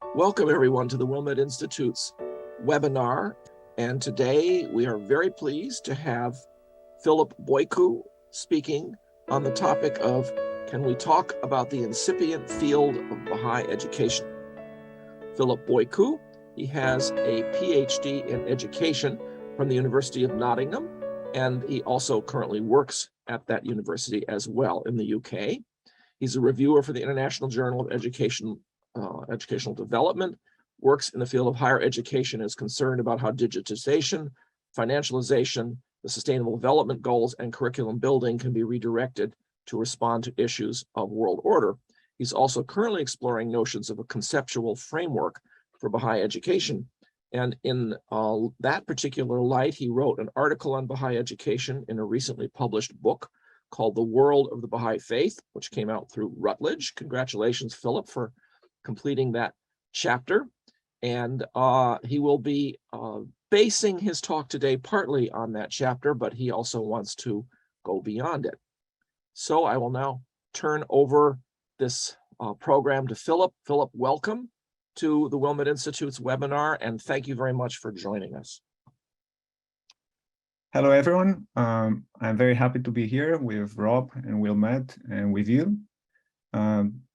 Welcome everyone to the Wilmette Institute's webinar. And today we are very pleased to have Filip Boicu speaking on the topic of, can we talk about the incipient field of Baha'i education? Filip Boicu, he has a PhD in education from the University of Nottingham, and he also currently works at that university as well in the UK. He's a reviewer for the International Journal of Educational Development, works in the field of higher education, is concerned about how digitization, financialization, the Sustainable Development Goals, and curriculum building can be redirected to respond to issues of world order. He's also currently exploring notions of a conceptual framework for Baha'i education. And in that particular light, he wrote an article on Baha'i education in a recently published book called The World of the Baha'i Faith, which came out through Routledge. Congratulations, Filip, for completing that chapter. And he will be basing his talk today partly on that chapter, but he also wants to go beyond it. So I will now turn over this program to Filip. Filip, welcome to the Wilmette Institute's webinar, and thank you very much for joining us. Hello, everyone. I'm very happy to be here with Rob and Wilmette and with you.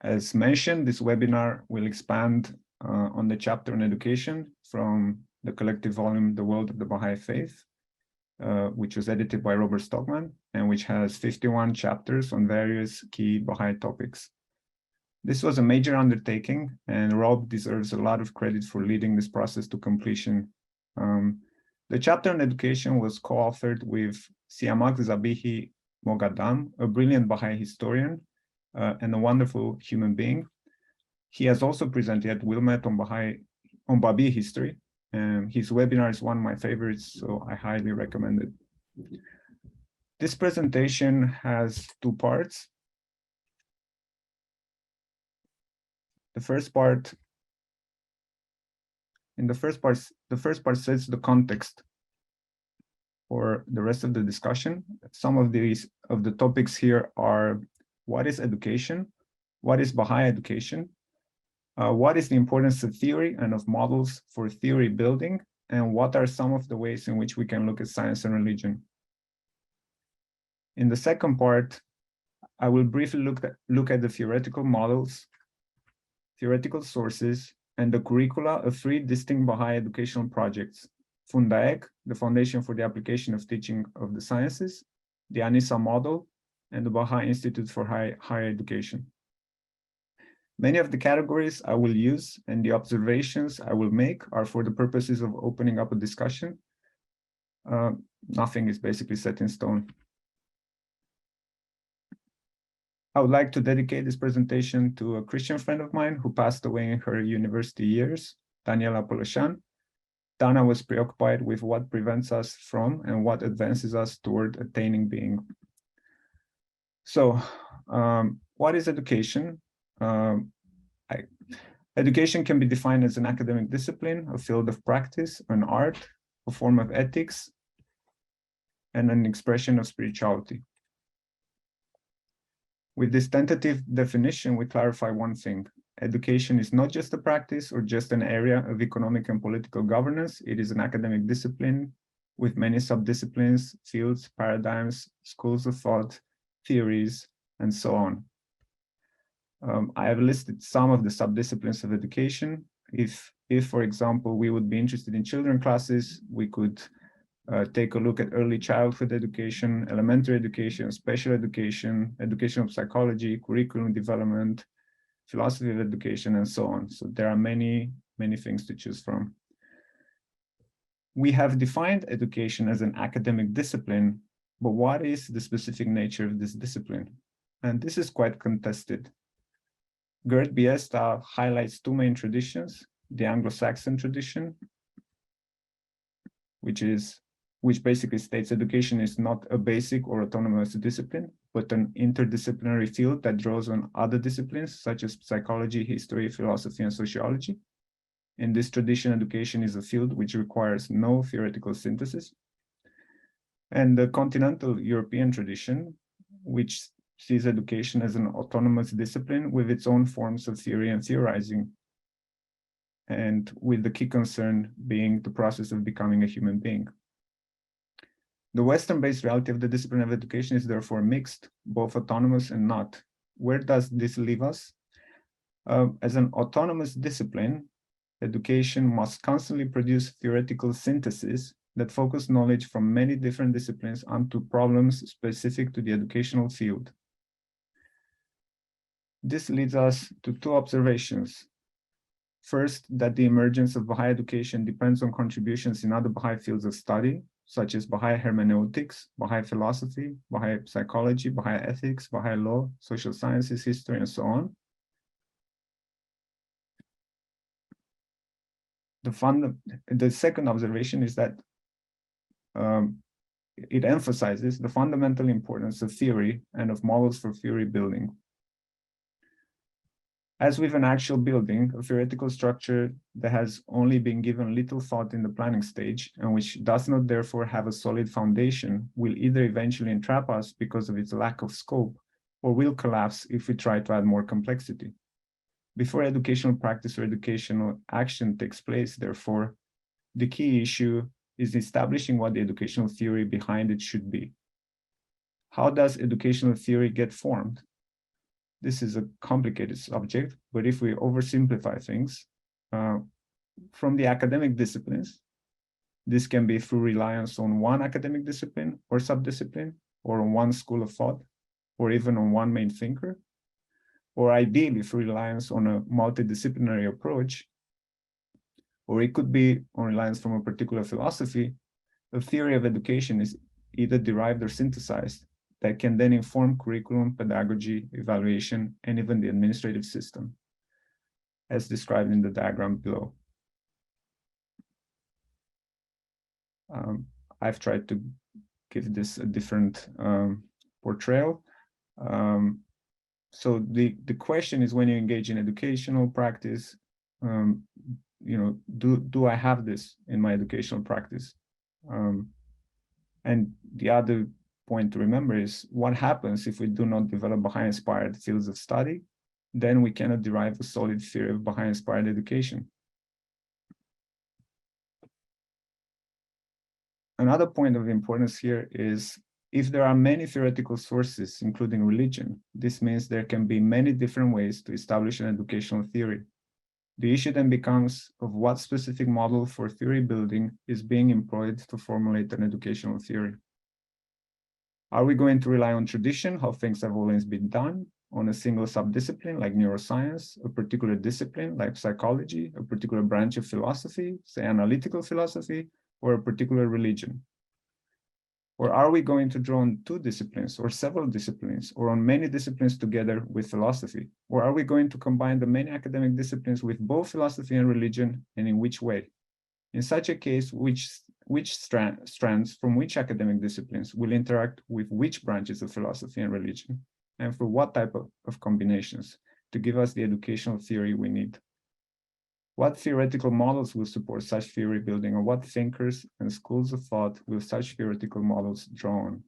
As mentioned, this webinar will expand on the chapter on education from the collective volume, The World of the Baha'i Faith, which was edited by Robert Stockman, and which has 51 chapters on various key Baha'i topics. This was a major undertaking, and Rob deserves a lot of credit for leading this process to completion. The chapter on education was co-authored with Siamak Zabihi Mogadam, a brilliant Baha'i historian and a wonderful human being. He has also presented at Wilmette on Baha'i history, and his webinar is one of my favorites, so I highly recommend it. This presentation has two parts. The first part sets the context for the rest of the discussion. Some of the topics here are: what is education? What is Baha'i education? What is the importance of theory and of models for theory building? And what are some of the ways in which we can look at science and religion? In the second part, I will briefly look at the theoretical models, theoretical sources, and the curricula of three distinct Baha'i educational projects: FUNDAEC, the Foundation for the Application of Teaching of the Sciences, the Anisa Model, and the Baha'i Institute for Higher Education. Many of the categories I will use and the observations I will make are for the purposes of opening up a discussion. Nothing is basically set in stone. I would like to dedicate this presentation to a Christian friend of mine who passed away in her university years, Daniela Poloshan. Dana was preoccupied with what prevents us from and what advances us toward attaining being. So, what is education? Education can be defined as an academic discipline, a field of practice, an art, a form of ethics, and an expression of spirituality. With this tentative definition, we clarify one thing: education is not just a practice or just an area of economic and political governance. It is an academic discipline with many subdisciplines, fields, paradigms, schools of thought, theories, and so on. I have listed some of the subdisciplines of education. If, for example, we would be interested in children classes, we could take a look at early childhood education, elementary education, special education, education of psychology, curriculum development, philosophy of education, and so on. So there are many, many things to choose from. We have defined education as an academic discipline, but what is the specific nature of this discipline? And this is quite contested. Gerd Biesta highlights two main traditions: the Anglo-Saxon tradition, which basically states education is not a basic or autonomous discipline, but an interdisciplinary field that draws on other disciplines such as psychology, history, philosophy, and sociology. In this tradition, education is a field which requires no theoretical synthesis. And the continental European tradition, which sees education as an autonomous discipline with its own forms of theory and theorizing. and with the key concern being the process of becoming a human being. The Western-based reality of the discipline of education is therefore mixed, both autonomous and not. Where does this leave us? As an autonomous discipline, education must constantly produce theoretical synthesis that focus knowledge from many different disciplines onto problems specific to the educational field. This leads us to two observations. First, that the emergence of Baha'i education depends on contributions in other Baha'i fields of study, such as Baha'i hermeneutics, Baha'i philosophy, Baha'i psychology, Baha'i ethics, Baha'i law, social sciences, history, and so on. The second observation is that it emphasizes the fundamental importance of theory and of models for theory building. As with an actual building, a theoretical structure that has only been given little thought in the planning stage and which does not therefore have a solid foundation will either eventually entrap us because of its lack of scope or will collapse if we try to add more complexity. Before educational practice or educational action takes place, therefore, the key issue is establishing what the educational theory behind it should be. How does educational theory get formed? This is a complicated subject, but if we oversimplify things, from the academic disciplines, this can be through reliance on one academic discipline or subdiscipline, or on one school of thought, or even on one main thinker, or ideally through reliance on a multidisciplinary approach, or it could be on reliance from a particular philosophy. A theory of education is either derived or synthesized that can then inform curriculum, pedagogy, evaluation, and even the administrative system, as described in the diagram below. I've tried to give this a different portrayal. So the question is, when you engage in educational practice, do I have this in my educational practice? And the other point to remember is what happens if we do not develop Baha'i-inspired fields of study, then we cannot derive a solid theory of Baha'i-inspired education. Another point of importance here is if there are many theoretical sources, including religion, this means there can be many different ways to establish an educational theory. The issue then becomes of what specific model for theory building is being employed to formulate an educational theory. Are we going to rely on tradition, how things have always been done, on a single subdiscipline like neuroscience, a particular discipline like psychology, a particular branch of philosophy, say analytical philosophy, or a particular religion? Or are we going to draw on two disciplines or several disciplines or on many disciplines together with philosophy? Or are we going to combine the many academic disciplines with both philosophy and religion, and in which way? In such a case, which strands from which academic disciplines will interact with which branches of philosophy and religion, and for what type of combinations to give us the educational theory we need? What theoretical models will support such theory building, or what thinkers and schools of thought will such theoretical models draw on?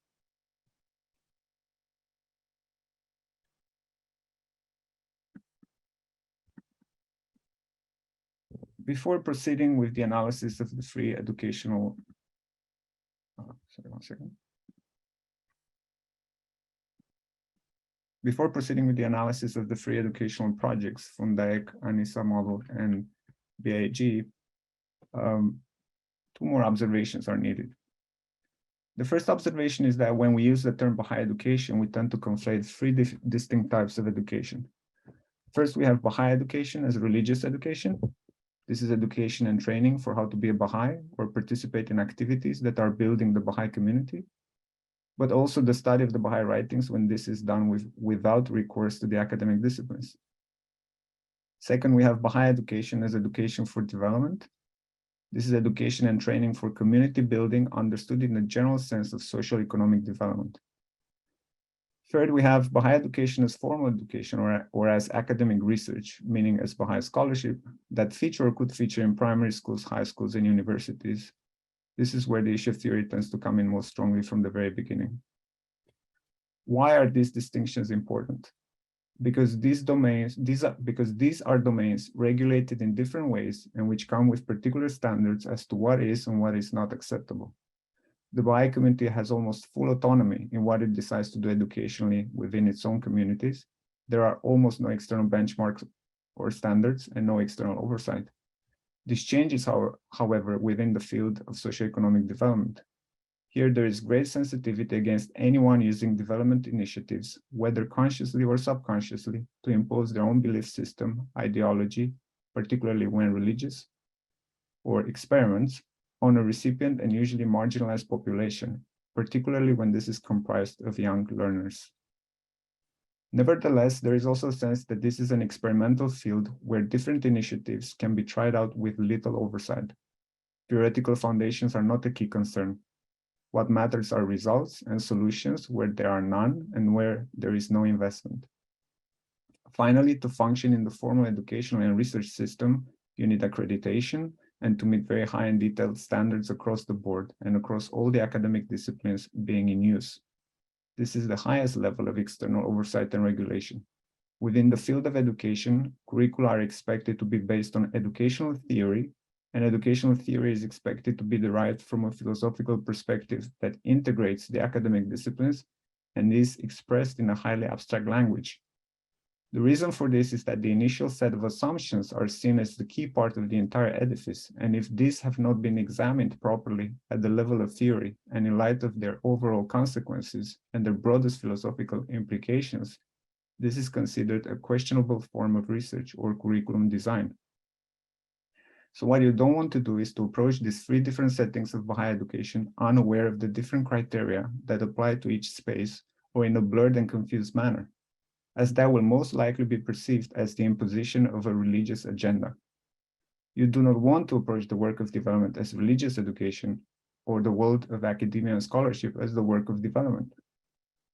Before proceeding with the analysis of the three educational, Before proceeding with the analysis of the three educational projects, FUNDAEC, Anisa Model, and BIHE, two more observations are needed. The first observation is that when we use the term Baha'i education, we tend to conflate three distinct types of education. First, we have Baha'i education as religious education. This is education and training for how to be a Baha'i or participate in activities that are building the Baha'i community, but also the study of the Baha'i writings when this is done without recourse to the academic disciplines. Second, we have Baha'i education as education for development. This is education and training for community building understood in the general sense of social economic development. Third, we have Baha'i education as formal education or as academic research, meaning as Baha'i scholarship that feature or could feature in primary schools, high schools, and universities. This is where the issue of theory tends to come in most strongly from the very beginning. Why are these distinctions important? because these are domains regulated in different ways and which come with particular standards as to what is and what is not acceptable. The Baha'i community has almost full autonomy in what it decides to do educationally within its own communities. There are almost no external benchmarks or standards and no external oversight. This changes, however, within the field of socioeconomic development. Here, there is great sensitivity against anyone using development initiatives, whether consciously or subconsciously, to impose their own belief system, ideology, particularly when religious, or experiments, on a recipient and usually marginalized population, particularly when this is comprised of young learners. Nevertheless, there is also a sense that this is an experimental field where different initiatives can be tried out with little oversight. Theoretical foundations are not a key concern. What matters are results and solutions where there are none and where there is no investment. Finally, to function in the formal educational and research system, you need accreditation and to meet very high and detailed standards across the board and across all the academic disciplines being in use. This is the highest level of external oversight and regulation. Within the field of education, curricula are expected to be based on educational theory, and educational theory is expected to be derived from a philosophical perspective that integrates the academic disciplines and is expressed in a highly abstract language. The reason for this is that the initial set of assumptions are seen as the key part of the entire edifice, and if these have not been examined properly at the level of theory and in light of their overall consequences and their broadest philosophical implications, this is considered a questionable form of research or curriculum design. So what you don't want to do is to approach these three different settings of Baha'i education unaware of the different criteria that apply to each space or in a blurred and confused manner, as that will most likely be perceived as the imposition of a religious agenda. You do not want to approach the work of development as religious education or the world of academia and scholarship as the work of development.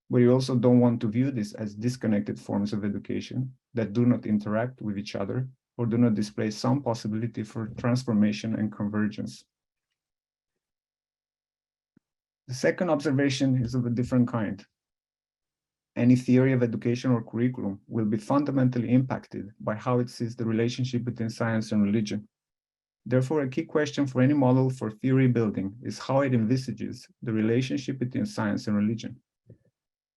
But you also don't want to view this as disconnected forms of education that do not interact with each other or do not display some possibility for transformation and convergence. The second observation is of a different kind. Any theory of education or curriculum will be fundamentally impacted by how it sees the relationship between science and religion. Therefore, a key question for any model for theory building is how it envisages the relationship between science and religion.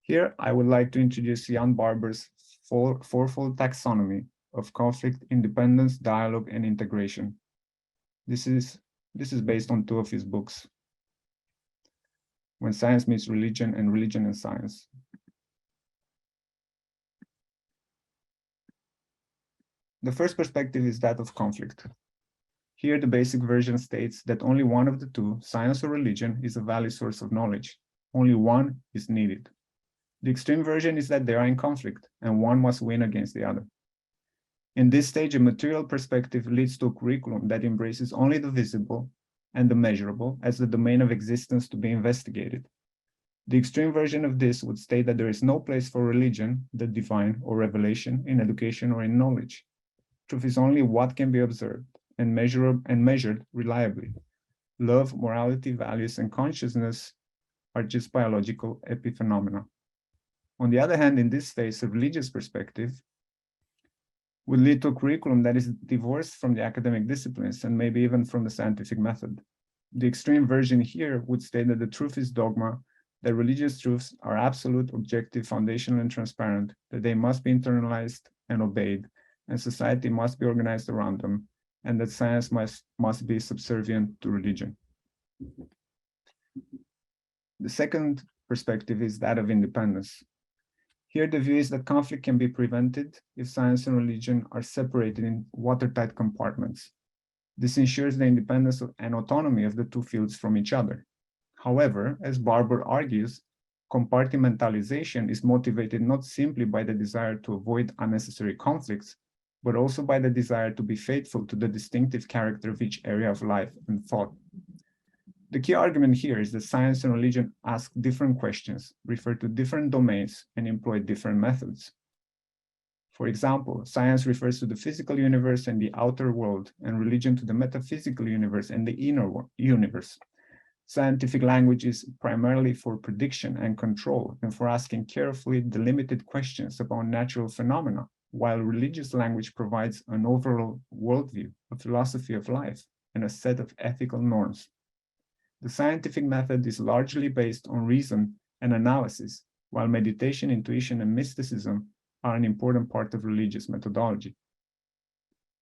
Here, I would like to introduce Jan Barber's fourfold taxonomy of conflict, independence, dialogue, and integration. This is based on two of his books, When Science Meets Religion and Religion and Science. The first perspective is that of conflict. Here, the basic version states that only one of the two, science or religion, is a valid source of knowledge. Only one is needed. The extreme version is that they are in conflict and one must win against the other. In this stage, a material perspective leads to a curriculum that embraces only the visible and the measurable as the domain of existence to be investigated. The extreme version of this would state that there is no place for religion, the divine, or revelation in education or in knowledge. Truth is only what can be observed and measured reliably. Love, morality, values, and consciousness are just biological epiphenomena. On the other hand, in this phase, a religious perspective would lead to a curriculum that is divorced from the academic disciplines and maybe even from the scientific method. The extreme version here would state that the truth is dogma, that religious truths are absolute, objective, foundational, and transparent, that they must be internalized and obeyed, and society must be organized around them, and that science must be subservient to religion. The second perspective is that of independence. Here, the view is that conflict can be prevented if science and religion are separated in watertight compartments. This ensures the independence and autonomy of the two fields from each other. However, as Barber argues, compartmentalization is motivated not simply by the desire to avoid unnecessary conflicts, but also by the desire to be faithful to the distinctive character of each area of life and thought. The key argument here is that science and religion ask different questions, refer to different domains, and employ different methods. For example, science refers to the physical universe and the outer world, and religion to the metaphysical universe and the inner universe. Scientific language is primarily for prediction and control and for asking carefully delimited questions about natural phenomena, while religious language provides an overall worldview, a philosophy of life, and a set of ethical norms. The scientific method is largely based on reason and analysis, while meditation, intuition, and mysticism are an important part of religious methodology.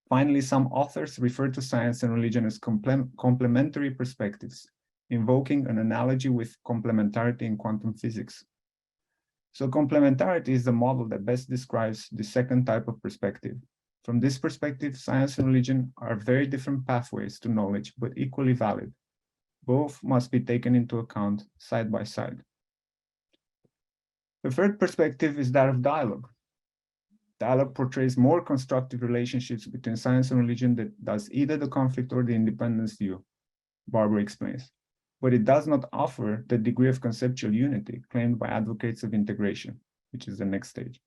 Finally, some authors refer to science and religion as complementary perspectives, invoking an analogy with complementarity in quantum physics. So complementarity is the model that best describes the second type of perspective. From this perspective, science and religion are very different pathways to knowledge, but equally valid. Both must be taken into account side by side. The third perspective is that of dialogue. Dialogue portrays more constructive relationships between science and religion that does either the conflict or the independence view, Barber explains, but it does not offer the degree of conceptual unity claimed by advocates of integration, which is the next stage.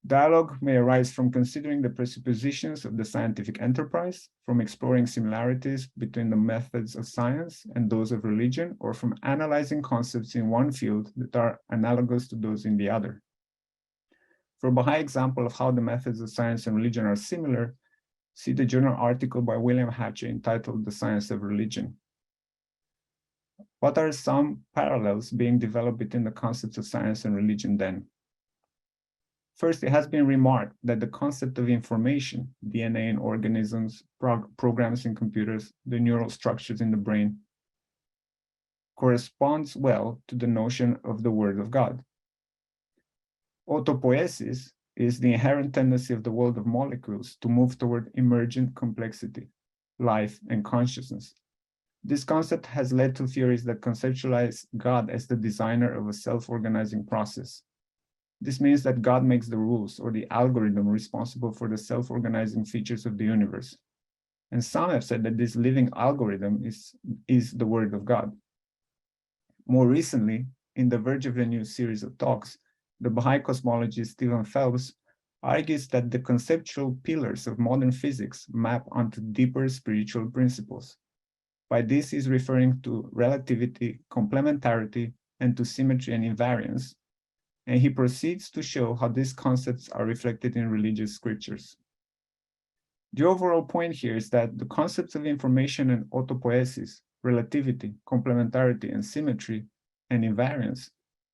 Dialogue may arise from considering the presuppositions of the scientific enterprise, from exploring similarities between the methods of science and those of religion, or from analyzing concepts in one field that are analogous to those in the other. For a Baha'i example of how the methods of science and religion are similar, see the journal article by William Hatcher entitled The Science of Religion. What are some parallels being developed between the concepts of science and religion then? First, it has been remarked that the concept of information, DNA in organisms, programs in computers, the neural structures in the brain, corresponds well to the notion of the Word of God. Autopoiesis is the inherent tendency of the world of molecules to move toward emergent complexity, life, and consciousness. This concept has led to theories that conceptualize God as the designer of a self-organizing process. This means that God makes the rules or the algorithm responsible for the self-organizing features of the universe. And some have said that this living algorithm is the Word of God. More recently, in the verge of a new series of talks, the Baha'i cosmologist Stephen Phelps argues that the conceptual pillars of modern physics map onto deeper spiritual principles. By this, he's referring to relativity, complementarity, and to symmetry and invariance. And he proceeds to show how these concepts are reflected in religious scriptures. The overall point here is that the concepts of information and autopoiesis, relativity, complementarity, and symmetry, and invariance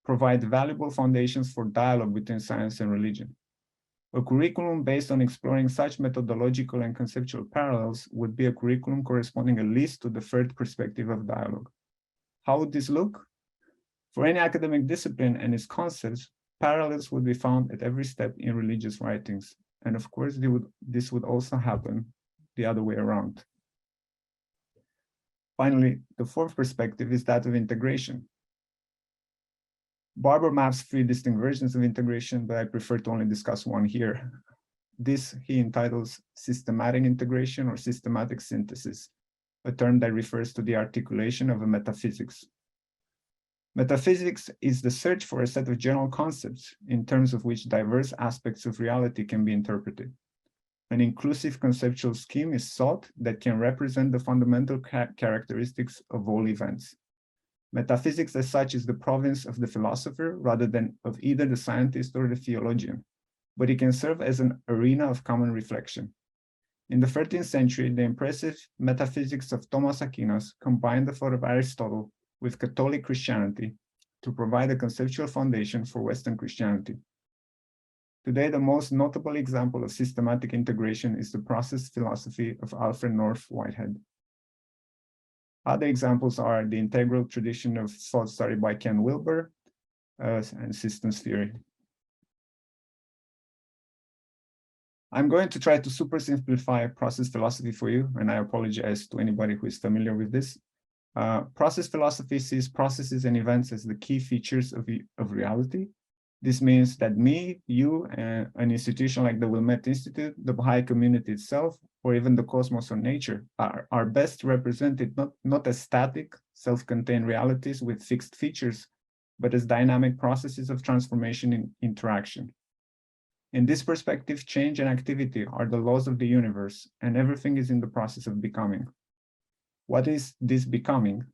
provide valuable foundations for dialogue between science and religion. A curriculum based on exploring such methodological and conceptual parallels would be a curriculum corresponding at least to the third perspective of dialogue. How would this look? For any academic discipline and its concepts, parallels would be found at every step in religious writings. And of course, this would also happen the other way around. Finally, the fourth perspective is that of integration. Barber maps three distinct versions of integration, but I prefer to only discuss one here. This he entitles systematic integration or systematic synthesis, a term that refers to the articulation of a metaphysics. Metaphysics is the search for a set of general concepts in terms of which diverse aspects of reality can be interpreted. An inclusive conceptual scheme is sought that can represent the fundamental characteristics of all events. Metaphysics as such is the province of the philosopher rather than of either the scientist or the theologian, but it can serve as an arena of common reflection. In the 13th century, the impressive metaphysics of Thomas Aquinas combined the thought of Aristotle with Catholic Christianity to provide a conceptual foundation for Western Christianity. Today, the most notable example of systematic integration is the process philosophy of Alfred North Whitehead. Other examples are the integral tradition of thought study by Ken Wilber and systems theory. I'm going to try to super simplify process philosophy for you, and I apologize to anybody who is familiar with this. Process philosophy sees processes and events as the key features of reality. This means that me, you, and an institution like the Wilmette Institute, the Baha'i community itself, or even the cosmos or nature are best represented not as static, self-contained realities with fixed features, but as dynamic processes of transformation in interaction. In this perspective, change and activity are the laws of the universe, and everything is in the process of becoming. What is this becoming?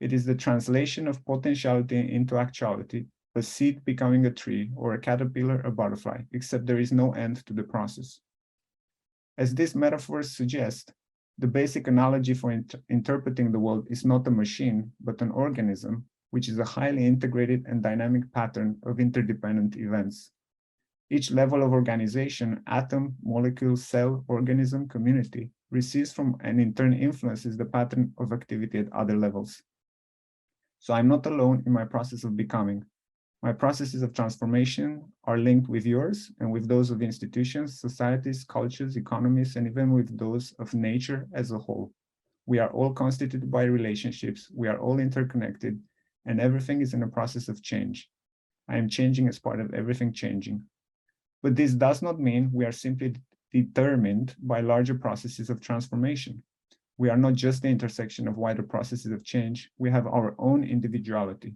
It is the translation of potentiality into actuality, a seed becoming a tree, or a caterpillar a butterfly, except there is no end to the process. As these metaphors suggest, the basic analogy for interpreting the world is not a machine, but an organism, which is a highly integrated and dynamic pattern of interdependent events. Each level of organization, atom, molecule, cell, organism, community, receives from and in turn influences the pattern of activity at other levels. So I'm not alone in my process of becoming. My processes of transformation are linked with yours and with those of institutions, societies, cultures, economies, and even with those of nature as a whole. We are all constituted by relationships, we are all interconnected, and everything is in a process of change. I am changing as part of everything changing. But this does not mean we are simply determined by larger processes of transformation. We are not just the intersection of wider processes of change, we have our own individuality.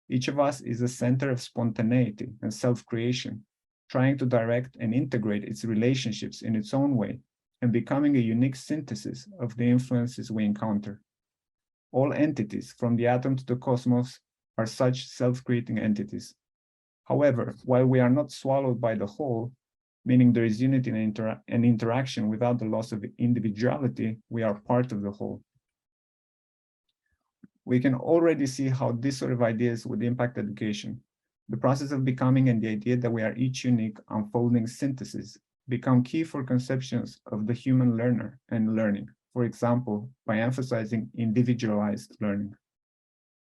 Each of us is a center of spontaneity and self-creation, trying to direct and integrate its relationships in its own way, and becoming a unique synthesis of the influences we encounter. All entities, from the atom to the cosmos, are such self-creating entities. However, while we are not swallowed by the whole, meaning there is unity and interaction without the loss of individuality, we are part of the whole. We can already see how this sort of ideas would impact education. The process of becoming and the idea that we are each unique, unfolding synthesis become key for conceptions of the human learner and learning, for example, by emphasizing individualized learning.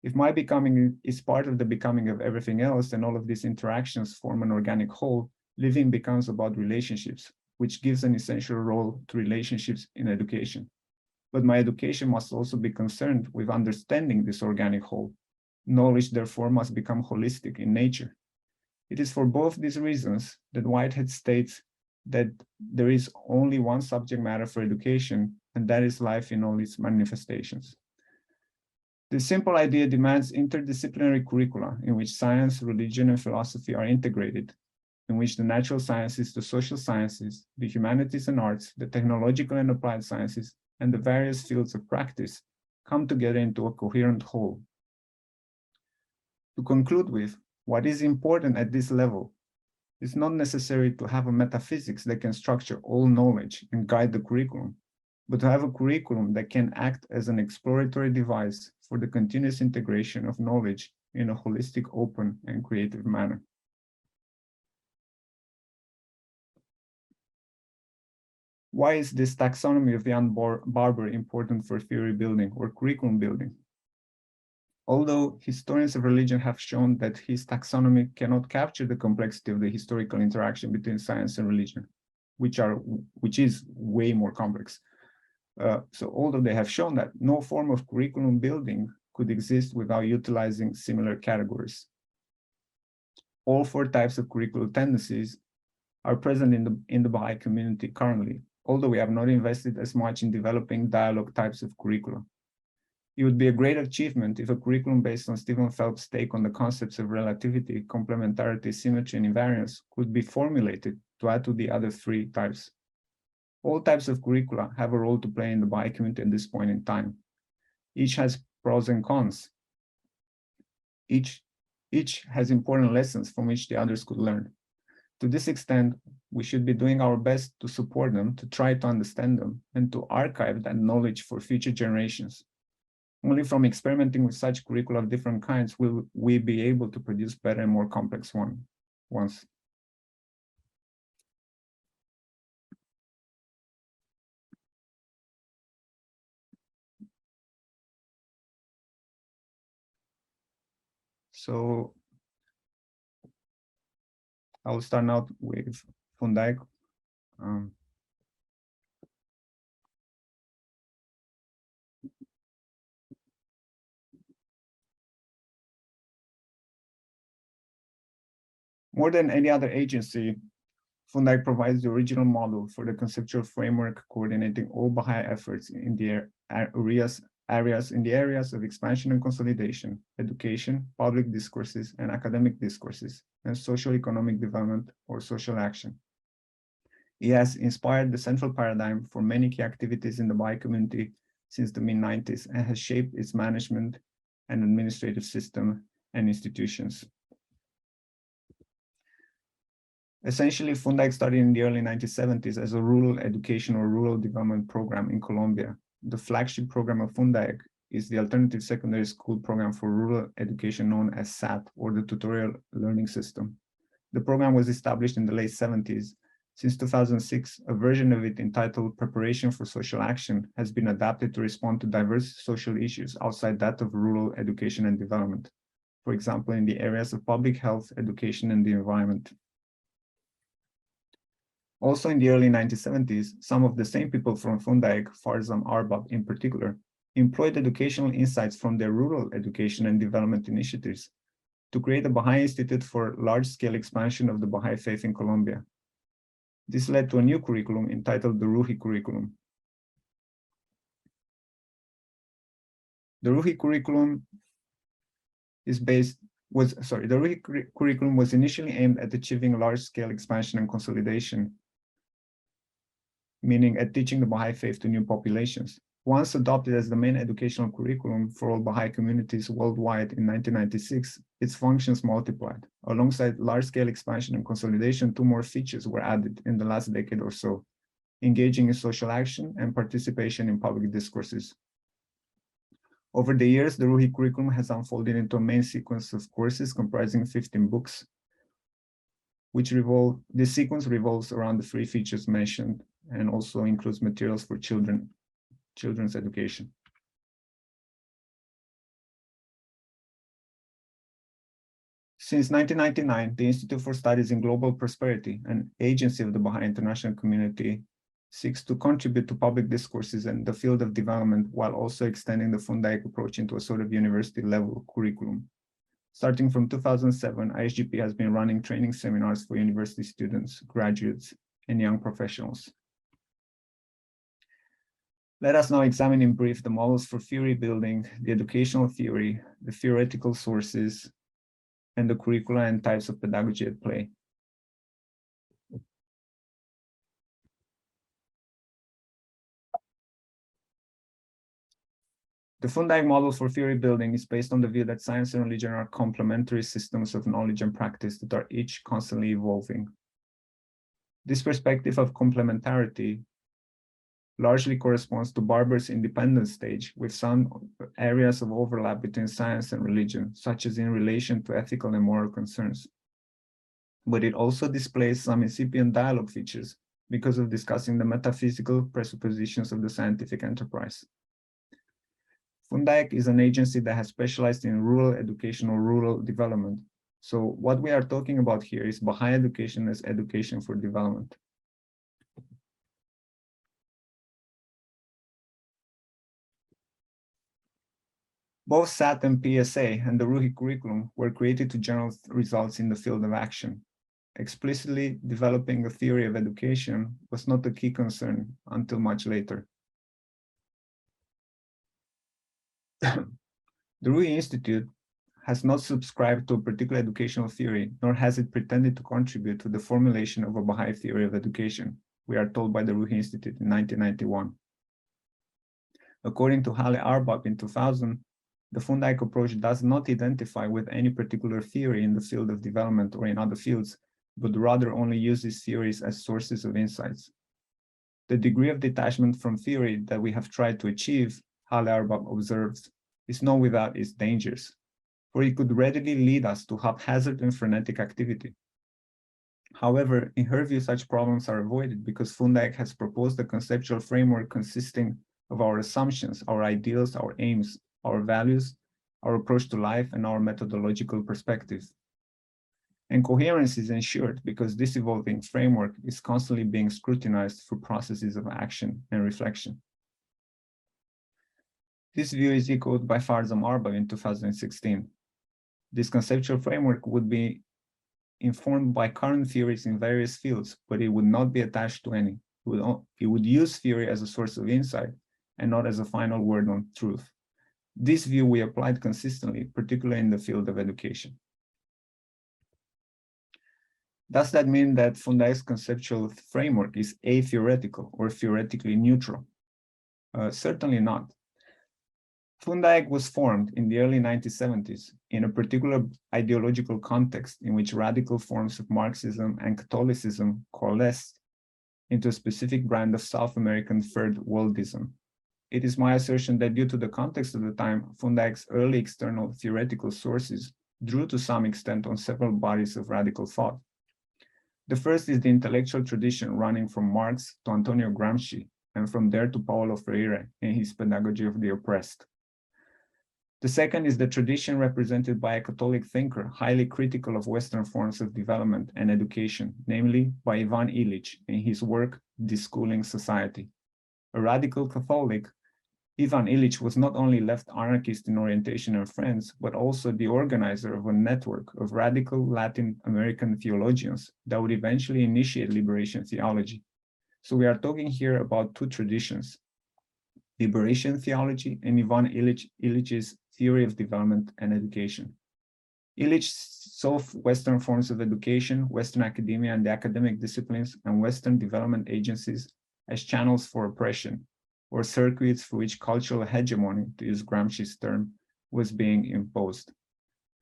If my becoming is part of the becoming of everything else and all of these interactions form an organic whole, living becomes about relationships, which gives an essential role to relationships in education. But my education must also be concerned with understanding this organic whole. Knowledge, therefore, must become holistic in nature. It is for both these reasons that Whitehead states that there is only one subject matter for education, and that is life in all its manifestations. This simple idea demands interdisciplinary curricula in which science, religion, and philosophy are integrated, in which the natural sciences, the social sciences, the humanities and arts, the technological and applied sciences, and the various fields of practice come together into a coherent whole. To conclude with, what is important at this level is not necessary to have a metaphysics that can structure all knowledge and guide the curriculum, but to have a curriculum that can act as an exploratory device for the continuous integration of knowledge in a holistic, open, and creative manner. Why is this taxonomy of Jan Barber important for theory building or curriculum building? Although historians of religion have shown that his taxonomy cannot capture the complexity of the historical interaction between science and religion, which is way more complex. So although they have shown that, no form of curriculum building could exist without utilizing similar categories. All four types of curricular tendencies are present in the Baha'i community currently, although we have not invested as much in developing dialogue types of curricula. It would be a great achievement if a curriculum based on Stephen Phelps' take on the concepts of relativity, complementarity, symmetry, and invariance could be formulated to add to the other three types. All types of curricula have a role to play in the Baha'i community at this point in time. Each has pros and cons. Each has important lessons from which the others could learn. To this extent, we should be doing our best to support them, to try to understand them, and to archive that knowledge for future generations. Only from experimenting with such curricula of different kinds will we be able to produce better and more complex ones. So I'll start out with FUNDAEC. More than any other agency, FUNDAEC provides the original model for the conceptual framework coordinating all Baha'i efforts in the areas of expansion and consolidation, education, public discourses, and academic discourses, and social economic development or social action. It has inspired the central paradigm for many key activities in the Baha'i community since the mid-90s and has shaped its management and administrative system and institutions. Essentially, FUNDAEC started in the early 1970s as a rural education or rural development program in Colombia. The flagship program of FUNDAEC is the Alternative Secondary School Program for Rural Education known as SAT, or the Tutorial Learning System. The program was established in the late 70s. Since 2006, a version of it entitled Preparation for Social Action has been adapted to respond to diverse social issues outside that of rural education and development, for example, in the areas of public health, education, and the environment. Also in the early 1970s, some of the same people from FUNDAEC, Farzam Arbab in particular, employed educational insights from their rural education and development initiatives to create a Baha'i Institute for large-scale expansion of the Baha'i Faith in Colombia. This led to a new curriculum entitled the Ruhi curriculum. The Ruhi curriculum curriculum was initially aimed at achieving large-scale expansion and consolidation, meaning at teaching the Baha'i Faith to new populations. Once adopted as the main educational curriculum for all Baha'i communities worldwide in 1996, its functions multiplied. Alongside large-scale expansion and consolidation, 2 more features were added in the last decade or so: engaging in social action and participation in public discourses. Over the years, the Ruhi curriculum has unfolded into a main sequence of courses comprising 15 books, this sequence revolves around the 3 features mentioned and also includes materials for children's education. Since 1999, the Institute for Studies in Global Prosperity, an agency of the Baha'i international community, seeks to contribute to public discourses in the field of development while also extending the FUNDAEC approach into a sort of university-level curriculum. Starting from 2007, ISGP has been running training seminars for university students, graduates, and young professionals. Let us now examine in brief the models for theory building, the educational theory, the theoretical sources, and the curricula and types of pedagogy at play. The FUNDAEC model for theory building is based on the view that science and religion are complementary systems of knowledge and practice that are each constantly evolving. This perspective of complementarity largely corresponds to Barber's independent stage, with some areas of overlap between science and religion, such as in relation to ethical and moral concerns. But it also displays some incipient dialogue features because of discussing the metaphysical presuppositions of the scientific enterprise. FUNDAEC is an agency that has specialized in rural education or rural development. So what we are talking about here is Baha'i education as education for development. Both SAT and PSA and the Ruhi curriculum were created to generate results in the field of action. Explicitly developing a theory of education was not a key concern until much later. The Ruhi Institute has not subscribed to a particular educational theory, nor has it pretended to contribute to the formulation of a Baha'i theory of education, we are told by the Ruhi Institute in 1991. According to Hale Arbab in 2000, the FUNDAEC approach does not identify with any particular theory in the field of development or in other fields, but rather only uses theories as sources of insights. The degree of detachment from theory that we have tried to achieve, Hale Arbab observes, is not without its dangers, for it could readily lead us to haphazard and frenetic activity. However, in her view, such problems are avoided because FUNDAEC has proposed a conceptual framework consisting of our assumptions, our ideals, our aims, our values, our approach to life, and our methodological perspective. And coherence is ensured because this evolving framework is constantly being scrutinized through processes of action and reflection. This view is echoed by Farzam Arbab in 2016. This conceptual framework would be informed by current theories in various fields, but it would not be attached to any. It would use theory as a source of insight and not as a final word on truth. This view we applied consistently, particularly in the field of education. Does that mean that FUNDAEC's conceptual framework is atheoretical or theoretically neutral? Certainly not. FUNDAEC was formed in the early 1970s in a particular ideological context in which radical forms of Marxism and Catholicism coalesced into a specific brand of South American third worldism. It is my assertion that due to the context of the time, FUNDAEC's early external theoretical sources drew to some extent on several bodies of radical thought. The first is the intellectual tradition running from Marx to Antonio Gramsci, and from there to Paulo Freire in his Pedagogy of the Oppressed. The second is the tradition represented by a Catholic thinker highly critical of Western forms of development and education, namely by Ivan Illich in his work, Deschooling Society. A radical Catholic, Ivan Illich was not only left anarchist in orientation and friends, but also the organizer of a network of radical Latin American theologians that would eventually initiate liberation theology. So we are talking here about two traditions, liberation theology and Ivan Illich's theory of development and education. Illich saw Western forms of education, Western academia and the academic disciplines, and Western development agencies as channels for oppression, or circuits for which cultural hegemony, to use Gramsci's term, was being imposed.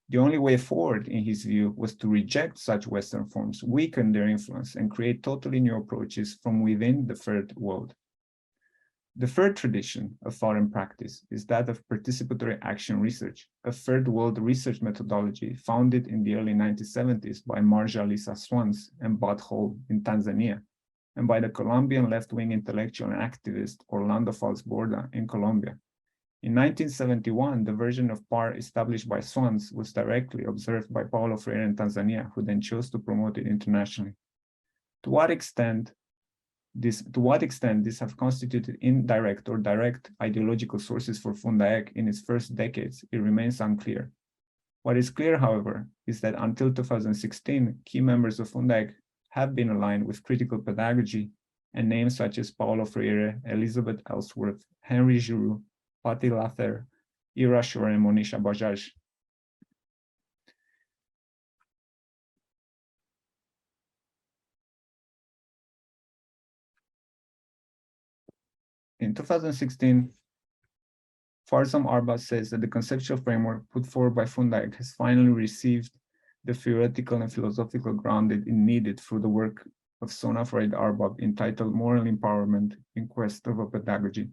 The only way forward, in his view, was to reject such Western forms, weaken their influence, and create totally new approaches from within the third world. The third tradition of thought and practice is that of participatory action research, a third world research methodology founded in the early 1970s by Marja Lisa Swans and Bud Hall in Tanzania, and by the Colombian left-wing intellectual and activist Orlando Fals Borda in Colombia. In 1971, the version of PAR established by Swans was directly observed by Paulo Freire in Tanzania, who then chose to promote it internationally. To what extent this have constituted indirect or direct ideological sources for FUNDAEC in its first decades, it remains unclear. What is clear, however, is that until 2016, key members of FUNDAEC have been aligned with critical pedagogy, and names such as Paulo Freire, Elizabeth Ellsworth, Henry Giroux, Patti Lather, Ira Shore, and Monisha Bajaj. In 2016, Farzam Arba says that the conceptual framework put forward by FUNDAEC has finally received the theoretical and philosophical ground it needed through the work of Sona Farid Arbab entitled Moral Empowerment in Quest of a Pedagogy.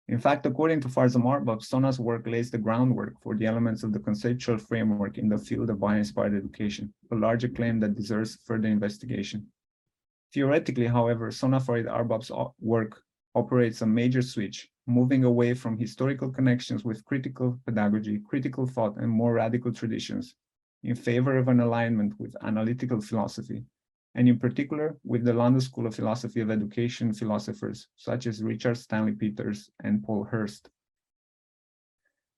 In fact, according to Farzam Arbab, Sona's work lays the groundwork for the elements of the conceptual framework in the field of Baha'i-inspired education, a larger claim that deserves further investigation. Theoretically, however, Sona Farid Arbab's work operates a major switch, moving away from historical connections with critical pedagogy, critical thought, and more radical traditions in favor of an alignment with analytical philosophy, and in particular with the London School of Philosophy of Education philosophers such as Richard Stanley Peters and Paul Hurst.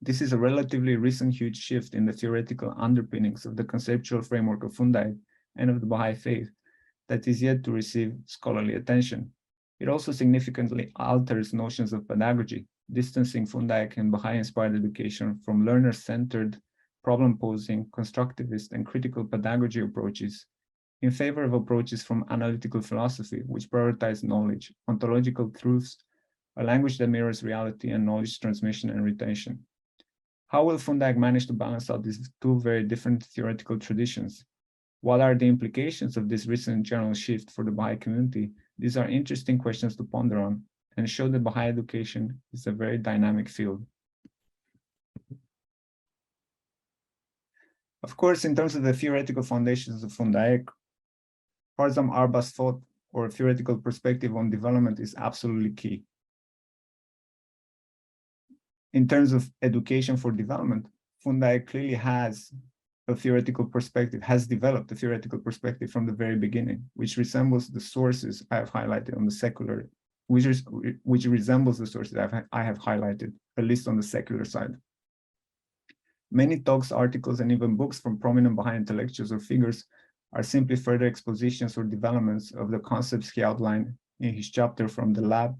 This is a relatively recent huge shift in the theoretical underpinnings of the conceptual framework of FUNDAEC and of the Baha'i Faith that is yet to receive scholarly attention. It also significantly alters notions of pedagogy, distancing FUNDAEC and Baha'i-inspired education from learner-centered, problem-posing, constructivist, and critical pedagogy approaches in favor of approaches from analytical philosophy, which prioritize knowledge, ontological truths, a language that mirrors reality, and knowledge transmission and retention. How will FUNDAEC manage to balance out these two very different theoretical traditions? What are the implications of this recent general shift for the Baha'i community? These are interesting questions to ponder on and show that Baha'i education is a very dynamic field. Of course, in terms of the theoretical foundations of FUNDAEC, Farzam Arba's thought or theoretical perspective on development is absolutely key. In terms of education for development, FUNDAEC clearly has a theoretical perspective, has developed a theoretical perspective from the very beginning, which resembles the sources I have highlighted on the secular, which resembles the sources I have highlighted, at least on the secular side. Many talks, articles, and even books from prominent Baha'i intellectuals or figures are simply further expositions or developments of the concepts he outlined in his chapter From the Lab,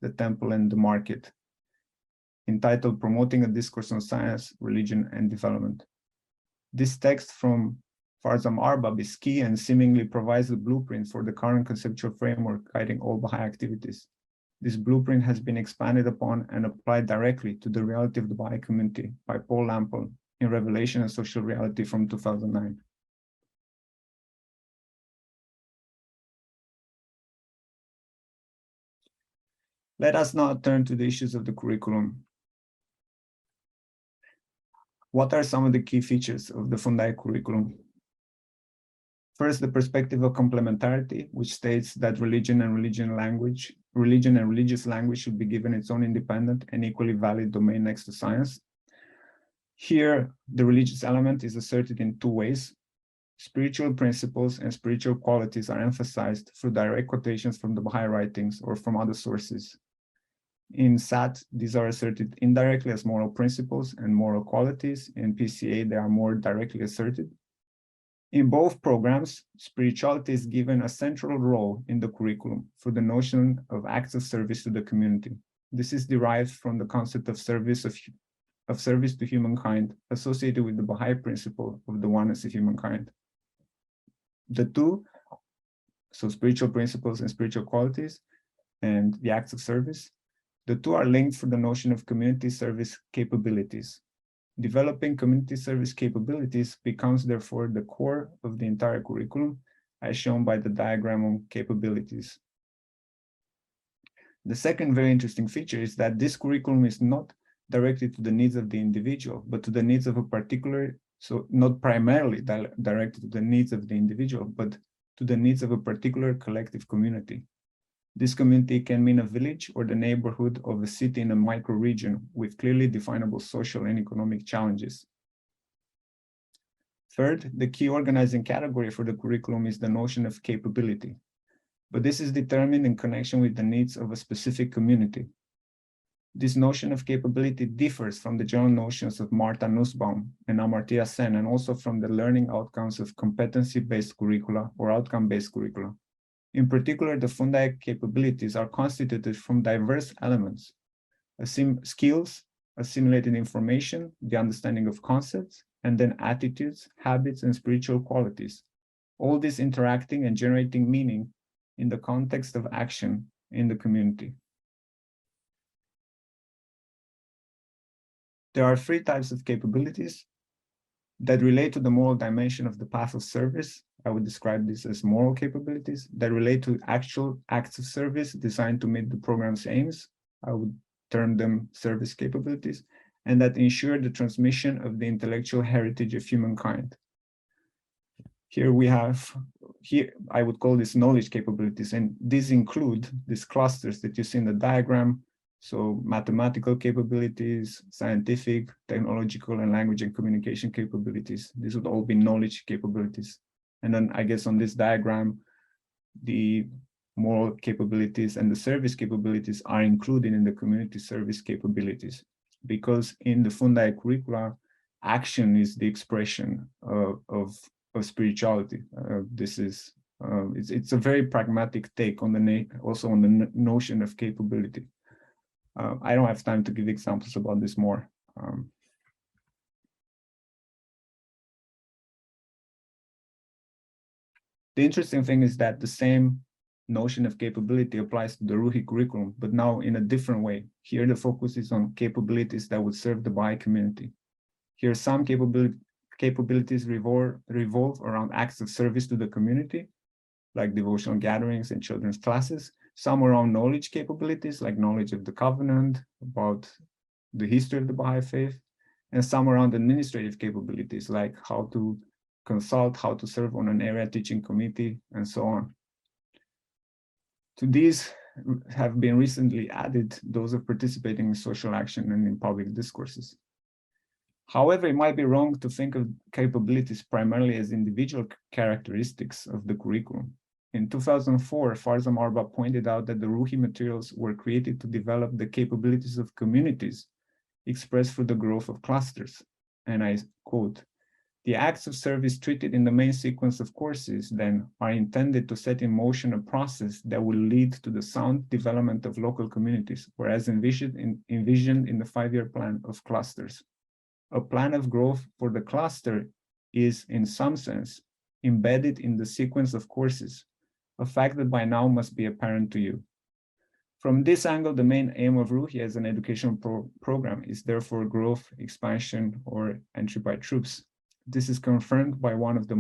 the Temple, and the Market, entitled Promoting a Discourse on Science, Religion, and Development. This text from Farzam Arbab is key and seemingly provides the blueprint for the current conceptual framework guiding all Baha'i activities. This blueprint has been expanded upon and applied directly to the reality of the Baha'i community by Paul Lampel in Revelation and Social Reality from 2009. Let us now turn to the issues of the curriculum. What are some of the key features of the Fundayak curriculum? First, the perspective of complementarity, which states that religion and religious language should be given its own independent and equally valid domain next to science. Here, the religious element is asserted in two ways. Spiritual principles and spiritual qualities are emphasized through direct quotations from the Baha'i writings or from other sources. In SAT, these are asserted indirectly as moral principles and moral qualities. In PCA, they are more directly asserted. In both programs, spirituality is given a central role in the curriculum for the notion of acts of service to the community. This is derived from the concept of service to humankind associated with the Baha'i principle of the oneness of humankind. The two, so spiritual principles and spiritual qualities and the acts of service, the two are linked for the notion of community service capabilities. Developing community service capabilities becomes therefore the core of the entire curriculum, as shown by the diagram on capabilities. The second very interesting feature is that this curriculum is not directed to the needs of the individual, but to the needs of a particular, so not primarily directed to the needs of the individual, but to the needs of a particular collective community. This community can mean a village or the neighborhood of a city in a microregion with clearly definable social and economic challenges. Third, the key organizing category for the curriculum is the notion of capability, but this is determined in connection with the needs of a specific community. This notion of capability differs from the general notions of Martha Nussbaum and Amartya Sen, and also from the learning outcomes of competency-based curricula or outcome-based curricula. In particular, the Fundayak capabilities are constituted from diverse elements: skills, assimilated information, the understanding of concepts, and then attitudes, habits, and spiritual qualities. All this interacting and generating meaning in the context of action in the community. There are three types of capabilities that relate to the moral dimension of the path of service. I would describe this as moral capabilities that relate to actual acts of service designed to meet the program's aims. I would term them service capabilities, and that ensure the transmission of the intellectual heritage of humankind. Here I would call this knowledge capabilities, and these include these clusters that you see in the diagram. So mathematical capabilities, scientific, technological, and language and communication capabilities. These would all be knowledge capabilities. And then I guess on this diagram, the moral capabilities and the service capabilities are included in the community service capabilities, because in the Fundayak curricula, action is the expression of spirituality. It's a very pragmatic take on also on the notion of capability. I don't have time to give examples about this more. The interesting thing is that the same notion of capability applies to the Ruhi curriculum, but now in a different way. Here, the focus is on capabilities that would serve the Baha'i community. Here, some capabilities revolve around acts of service to the community, like devotional gatherings and children's classes. Some around knowledge capabilities, like knowledge of the covenant, about the history of the Baha'i Faith, and some around administrative capabilities, like how to consult, how to serve on an area teaching committee, and so on. To these have been recently added those of participating in social action and in public discourses. However, it might be wrong to think of capabilities primarily as individual characteristics of the curriculum. In 2004, Farza Marba pointed out that the Ruhi materials were created to develop the capabilities of communities expressed through the growth of clusters. And I quote, "The acts of service treated in the main sequence of courses then are intended to set in motion a process that will lead to the sound development of local communities, whereas envisioned in the 5-year plan of clusters. A plan of growth for the cluster is, in some sense, embedded in the sequence of courses, a fact that by now must be apparent to you. From this angle, the main aim of Ruhi as an educational program is therefore growth, expansion, or entry by troops. This is confirmed by one of the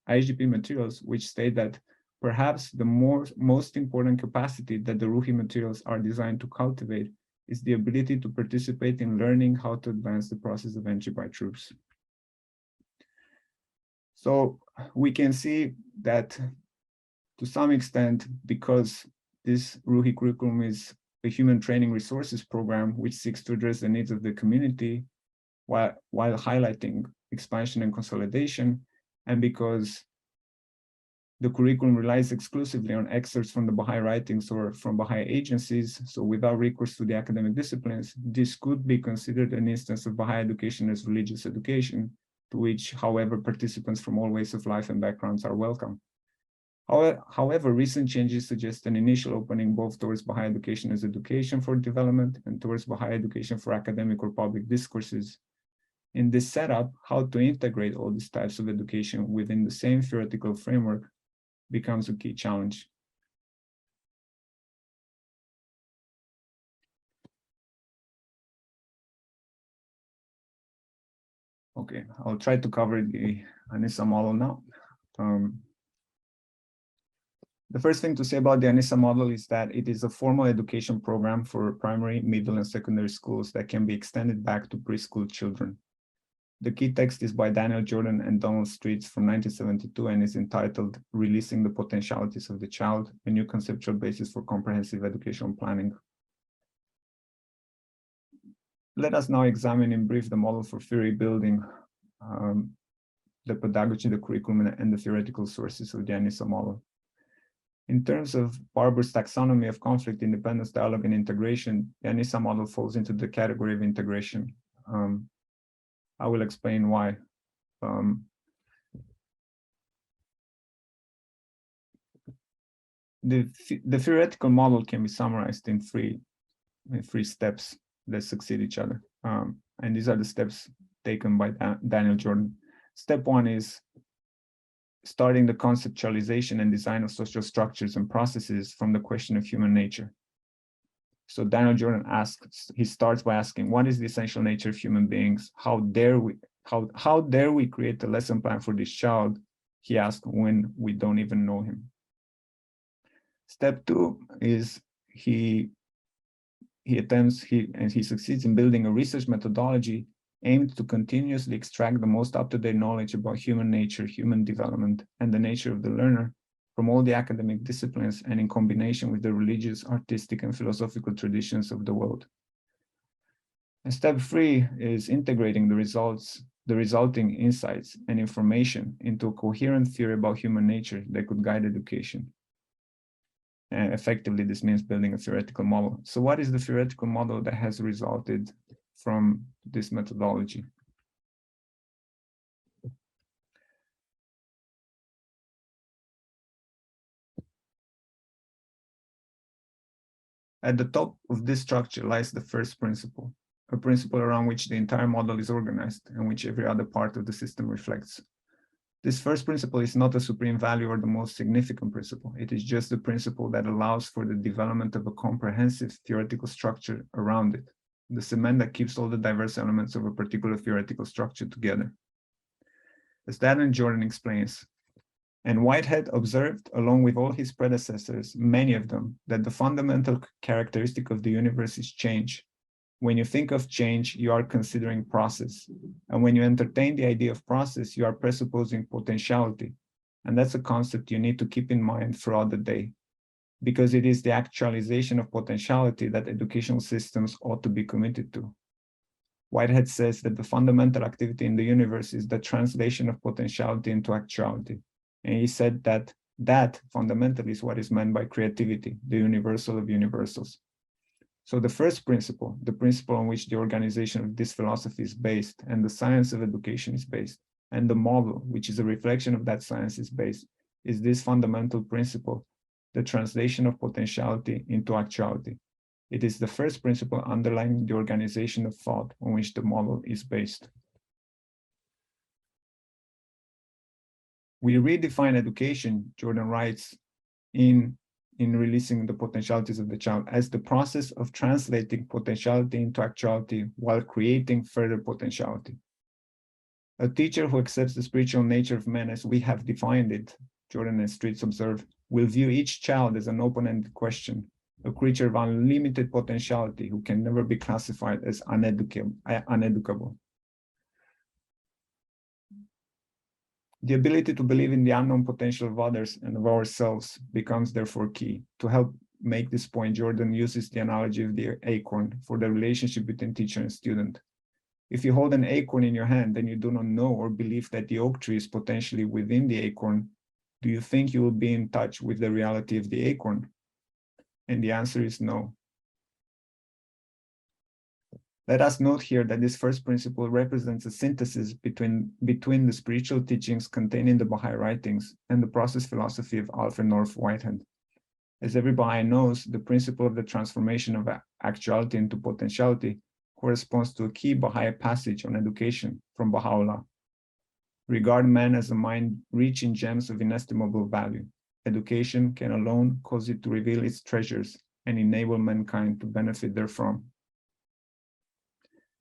IGP materials, which state that perhaps the most important capacity that the Ruhi materials are designed to cultivate is the ability to participate in learning how to advance the process of entry by troops. So we can see that to some extent, because this Ruhi curriculum is a human training resources program which seeks to address the needs of the community while highlighting expansion and consolidation, and because the curriculum relies exclusively on excerpts from the Baha'i writings or from Baha'i agencies, so without recourse to the academic disciplines, this could be considered an instance of Baha'i education as religious education, to which, however, participants from all ways of life and backgrounds are welcome. However, recent changes suggest an initial opening both towards Baha'i education as education for development and towards Baha'i education for academic or public discourses. In this setup, how to integrate all these types of education within the same theoretical framework becomes a key challenge. Okay, I'll try to cover the Anisa model now. The first thing to say about the Anisa model is that it is a formal education program for primary, middle, and secondary schools that can be extended back to preschool children. The key text is by Daniel Jordan and Donald Streets from 1972 and is entitled Releasing the Potentialities of the Child, a New Conceptual Basis for Comprehensive Educational Planning. Let us now examine in brief the model for theory building, the pedagogy, the curriculum, and the theoretical sources of the Anisa model. In terms of Barber's taxonomy of conflict, independence, dialogue, and integration, the Anisa model falls into the category of integration. I will explain why. The theoretical model can be summarized in three steps that succeed each other. And these are the steps taken by Daniel Jordan. Step one is starting the conceptualization and design of social structures and processes from the question of human nature. So Daniel Jordan starts by asking, what is the essential nature of human beings? How dare we create a lesson plan for this child? He asked, when we don't even know him. Step two is he succeeds in building a research methodology aimed to continuously extract the most up-to-date knowledge about human nature, human development, and the nature of the learner from all the academic disciplines and in combination with the religious, artistic, and philosophical traditions of the world. And step three is integrating the resulting insights and information into a coherent theory about human nature that could guide education. And effectively, this means building a theoretical model. So what is the theoretical model that has resulted from this methodology? At the top of this structure lies the first principle, a principle around which the entire model is organized and which every other part of the system reflects. This first principle is not a supreme value or the most significant principle. It is just the principle that allows for the development of a comprehensive theoretical structure around it, the cement that keeps all the diverse elements of a particular theoretical structure together. As Daniel Jordan explains, and Whitehead observed, along with all his predecessors, many of them, that the fundamental characteristic of the universe is change. When you think of change, you are considering process. And when you entertain the idea of process, you are presupposing potentiality. And that's a concept you need to keep in mind throughout the day, because it is the actualization of potentiality that educational systems ought to be committed to. Whitehead says that the fundamental activity in the universe is the translation of potentiality into actuality. And he said that fundamentally is what is meant by creativity, the universal of universals. So the first principle, the principle on which the organization of this philosophy is based and the science of education is based, and the model, which is a reflection of that science, is based, is this fundamental principle, the translation of potentiality into actuality. It is the first principle underlying the organization of thought on which the model is based. We redefine education, Jordan writes, in in releasing the potentialities of the child as the process of translating potentiality into actuality while creating further potentiality. A teacher who accepts the spiritual nature of man as we have defined it, Jordan and Streets observe, will view each child as an open-ended question, a creature of unlimited potentiality who can never be classified as uneducable. The ability to believe in the unknown potential of others and of ourselves becomes therefore key. To help make this point, Jordan uses the analogy of the acorn for the relationship between teacher and student. If you hold an acorn in your hand and you do not know or believe that the oak tree is potentially within the acorn, do you think you will be in touch with the reality of the acorn? And the answer is no. Let us note here that this first principle represents a synthesis between the spiritual teachings contained in the Baha'i writings and the process philosophy of Alfred North Whitehead. As every Baha'i knows, the principle of the transformation of actuality into potentiality corresponds to a key Baha'i passage on education from Baha'u'llah. Regard man as a mind rich in gems of inestimable value. Education can alone cause it to reveal its treasures and enable mankind to benefit therefrom.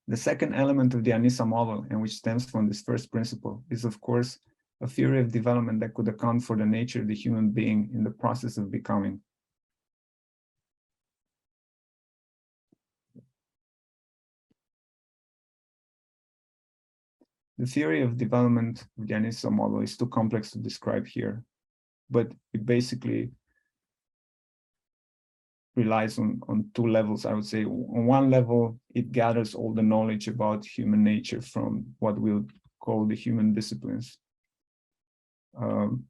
The second element of the Anisa model, and which stems from this first principle, is of course a theory of development that could account for the nature of the human being in the process of becoming. The theory of development of the Anisa model is too complex to describe here, but it basically relies on two levels, I would say. On one level, it gathers all the knowledge about human nature from what we'll call the human disciplines. And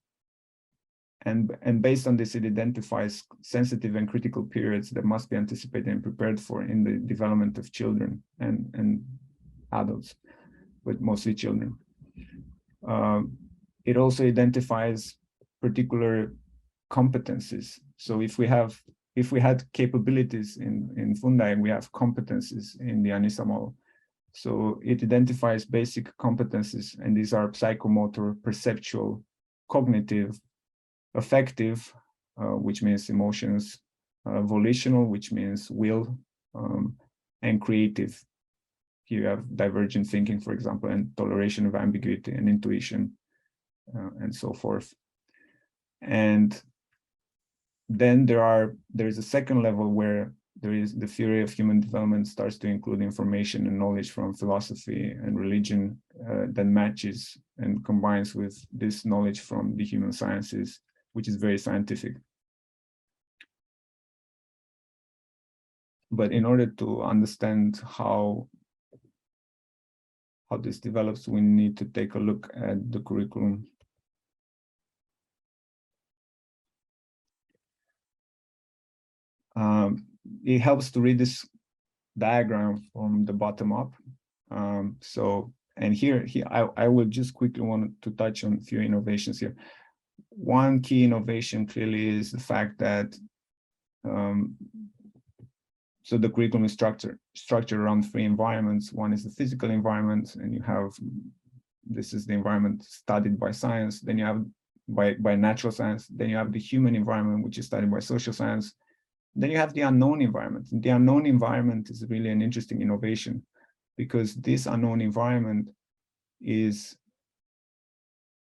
based on this, it identifies sensitive and critical periods that must be anticipated and prepared for in the development of children and adults, but mostly children. It also identifies particular competencies. So if we had capabilities in Fundayak, we have competencies in the Anisa model. So it identifies basic competencies, and these are psychomotor, perceptual, cognitive, affective, which means emotions, volitional, which means will, and creative. Here you have divergent thinking, for example, and toleration of ambiguity and intuition, and so forth. And then there is a second level where there is the theory of human development starts to include information and knowledge from philosophy and religion that matches and combines with this knowledge from the human sciences, which is very scientific. But in order to understand how this develops, we need to take a look at the curriculum. It helps to read this diagram from the bottom up. And here I will just quickly want to touch on a few innovations here. One key innovation clearly is the fact that so the curriculum is structured around three environments. One is the physical environment, and you have, this is the environment studied by science. Then you have by natural science. Then you have the human environment, which is studied by social science. Then you have the unknown environment. And the unknown environment is really an interesting innovation, because this unknown environment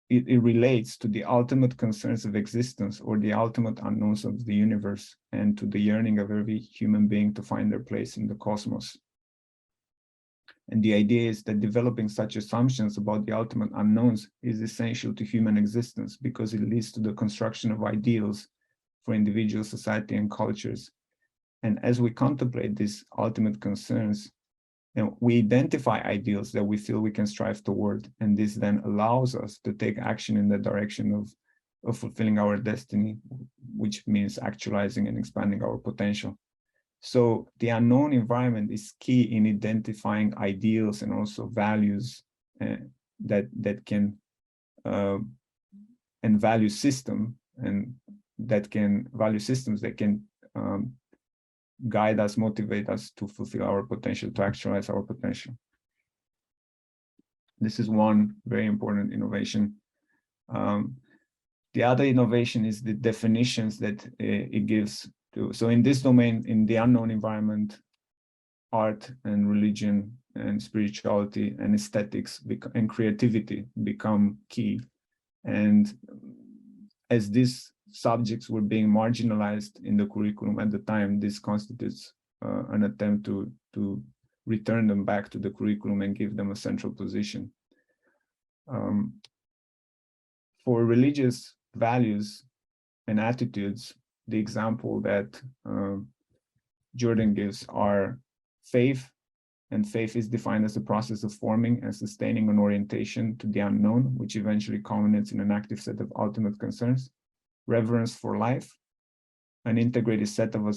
it relates to the ultimate concerns of existence, or the ultimate unknowns of the universe, and to the yearning of every human being to find their place in the cosmos. And the idea is that developing such assumptions about the ultimate unknowns is essential to human existence, because it leads to the construction of ideals for individual society and cultures. And as we contemplate these ultimate concerns, we identify ideals that we feel we can strive toward, and this then allows us to take action in the direction of fulfilling our destiny, which means actualizing and expanding our potential. So the unknown environment is key in identifying ideals and also values that can and value system, and that can value systems that can guide us, motivate us to fulfill our potential, to actualize our potential. This is one very important innovation. The other innovation is the definitions that it gives to. So in this domain, in the unknown environment, art and religion and spirituality and aesthetics and creativity become key. And as these subjects were being marginalized in the curriculum at the time, this constitutes an attempt to return them back to the curriculum and give them a central position. For religious values and attitudes, the example that Jordan gives are faith, and faith is defined as the process of forming and sustaining an orientation to the unknown, which eventually culminates in an active set of ultimate concerns. Reverence for life, an integrated set of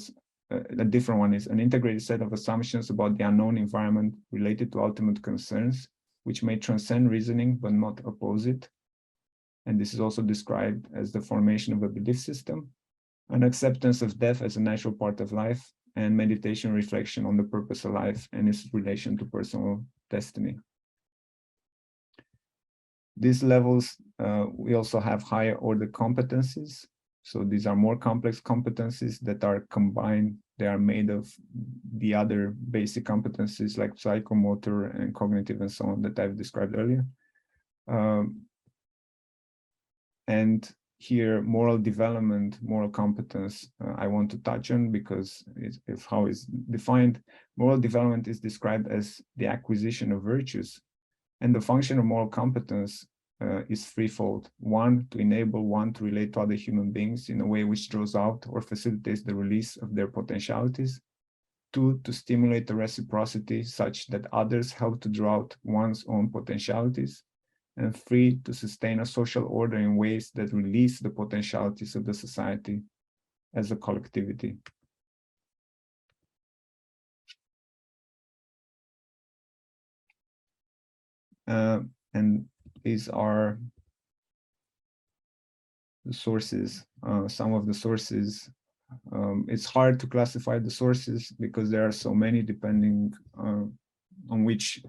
a different one is an integrated set of assumptions about the unknown environment related to ultimate concerns, which may transcend reasoning but not oppose it. And this is also described as the formation of a belief system, an acceptance of death as a natural part of life, and meditation reflection on the purpose of life and its relation to personal destiny. These levels, we also have higher order competencies. So these are more complex competencies that are combined. They are made of the other basic competencies like psychomotor and cognitive and so on that I've described earlier. And here, moral development, moral competence, I want to touch on because it's how it's defined. Moral development is described as the acquisition of virtues, and the function of moral competence is threefold. One, to enable one to relate to other human beings in a way which draws out or facilitates the release of their potentialities. Two, to stimulate the reciprocity such that others help to draw out one's own potentialities. And three, to sustain a social order in ways that release the potentialities of the society as a collectivity. And these are the sources, some of the sources. It's hard to classify the sources because there are so many depending on which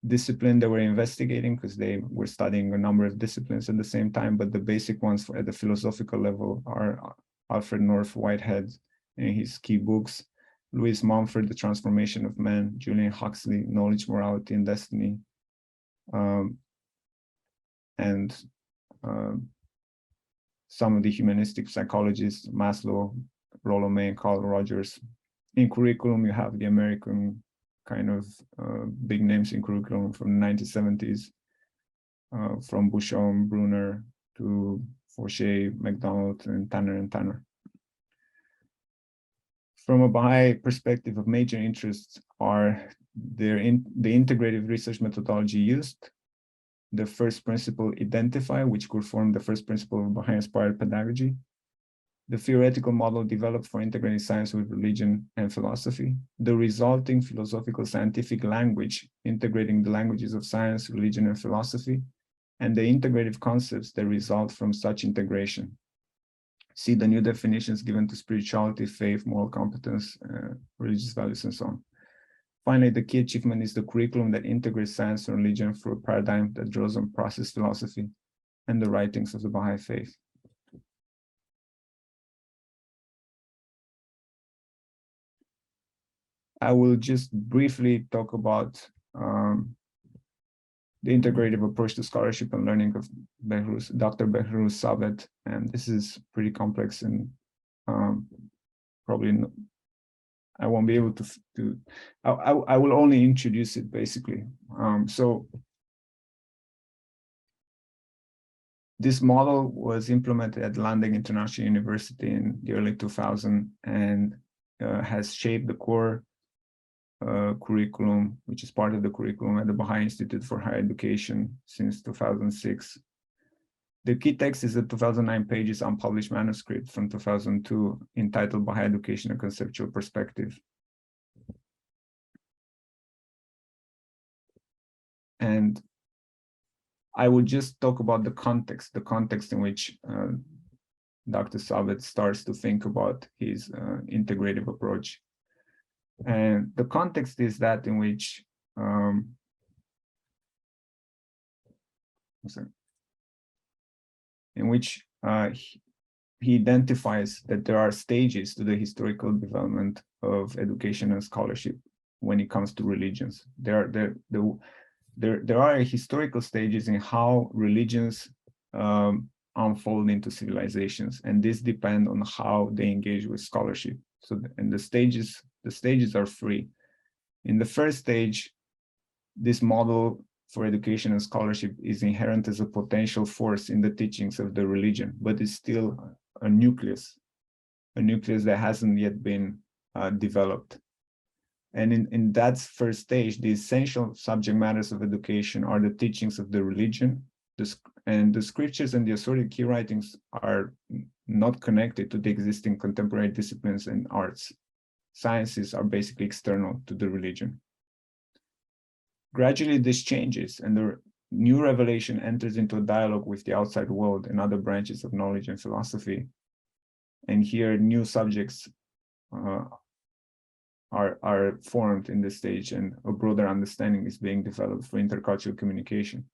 discipline they were investigating, because they were studying a number of disciplines at the same time, but the basic ones at the philosophical level are Alfred North Whitehead in his key books, Louis Mumford, The Transformation of Man, Julian Huxley, Knowledge, Morality, and Destiny, and some of the humanistic psychologists, Maslow, Rollo May, and Carl Rogers. In curriculum, you have the American kind of big names in curriculum from the 1970s, from Bouchon, Brunner to Fauché, McDonald, and Tanner. From a Baha'i perspective, of major interests are the integrative research methodology used, the first principle identify, which could form the first principle of Baha'i-inspired pedagogy, the theoretical model developed for integrating science with religion and philosophy, the resulting philosophical scientific language, integrating the languages of science, religion, and philosophy, and the integrative concepts that result from such integration. See the new definitions given to spirituality, faith, moral competence, religious values, and so on. Finally, the key achievement is the curriculum that integrates science and religion through a paradigm that draws on process philosophy and the writings of the Baha'i Faith. I will just briefly talk about the integrative approach to scholarship and learning of Dr. Behruz Sabet, and this is pretty complex and probably I won't be able to I will only introduce it basically. So this model was implemented at London International University in the early 2000s and has shaped the core curriculum, which is part of the curriculum at the Baha'i Institute for Higher Education since 2006. The key text is a 2009 pages unpublished manuscript from 2002 entitled Baha'i Education: A Conceptual Perspective. And I will just talk about the context in which Dr. Sabet starts to think about his integrative approach. And the context is that in which he identifies that there are stages to the historical development of education and scholarship when it comes to religions. There are historical stages in how religions unfold into civilizations, and this depends on how they engage with scholarship. So, and the stages are three. In the first stage, this model for education and scholarship is inherent as a potential force in the teachings of the religion, but it's still a nucleus that hasn't yet been developed. And in that first stage, the essential subject matters of education are the teachings of the religion, and the scriptures and the assorted key writings are not connected to the existing contemporary disciplines and arts. Sciences are basically external to the religion. Gradually, this changes, and the new revelation enters into a dialogue with the outside world and other branches of knowledge and philosophy. And here, new subjects are formed in this stage, and a broader understanding is being developed for intercultural communication.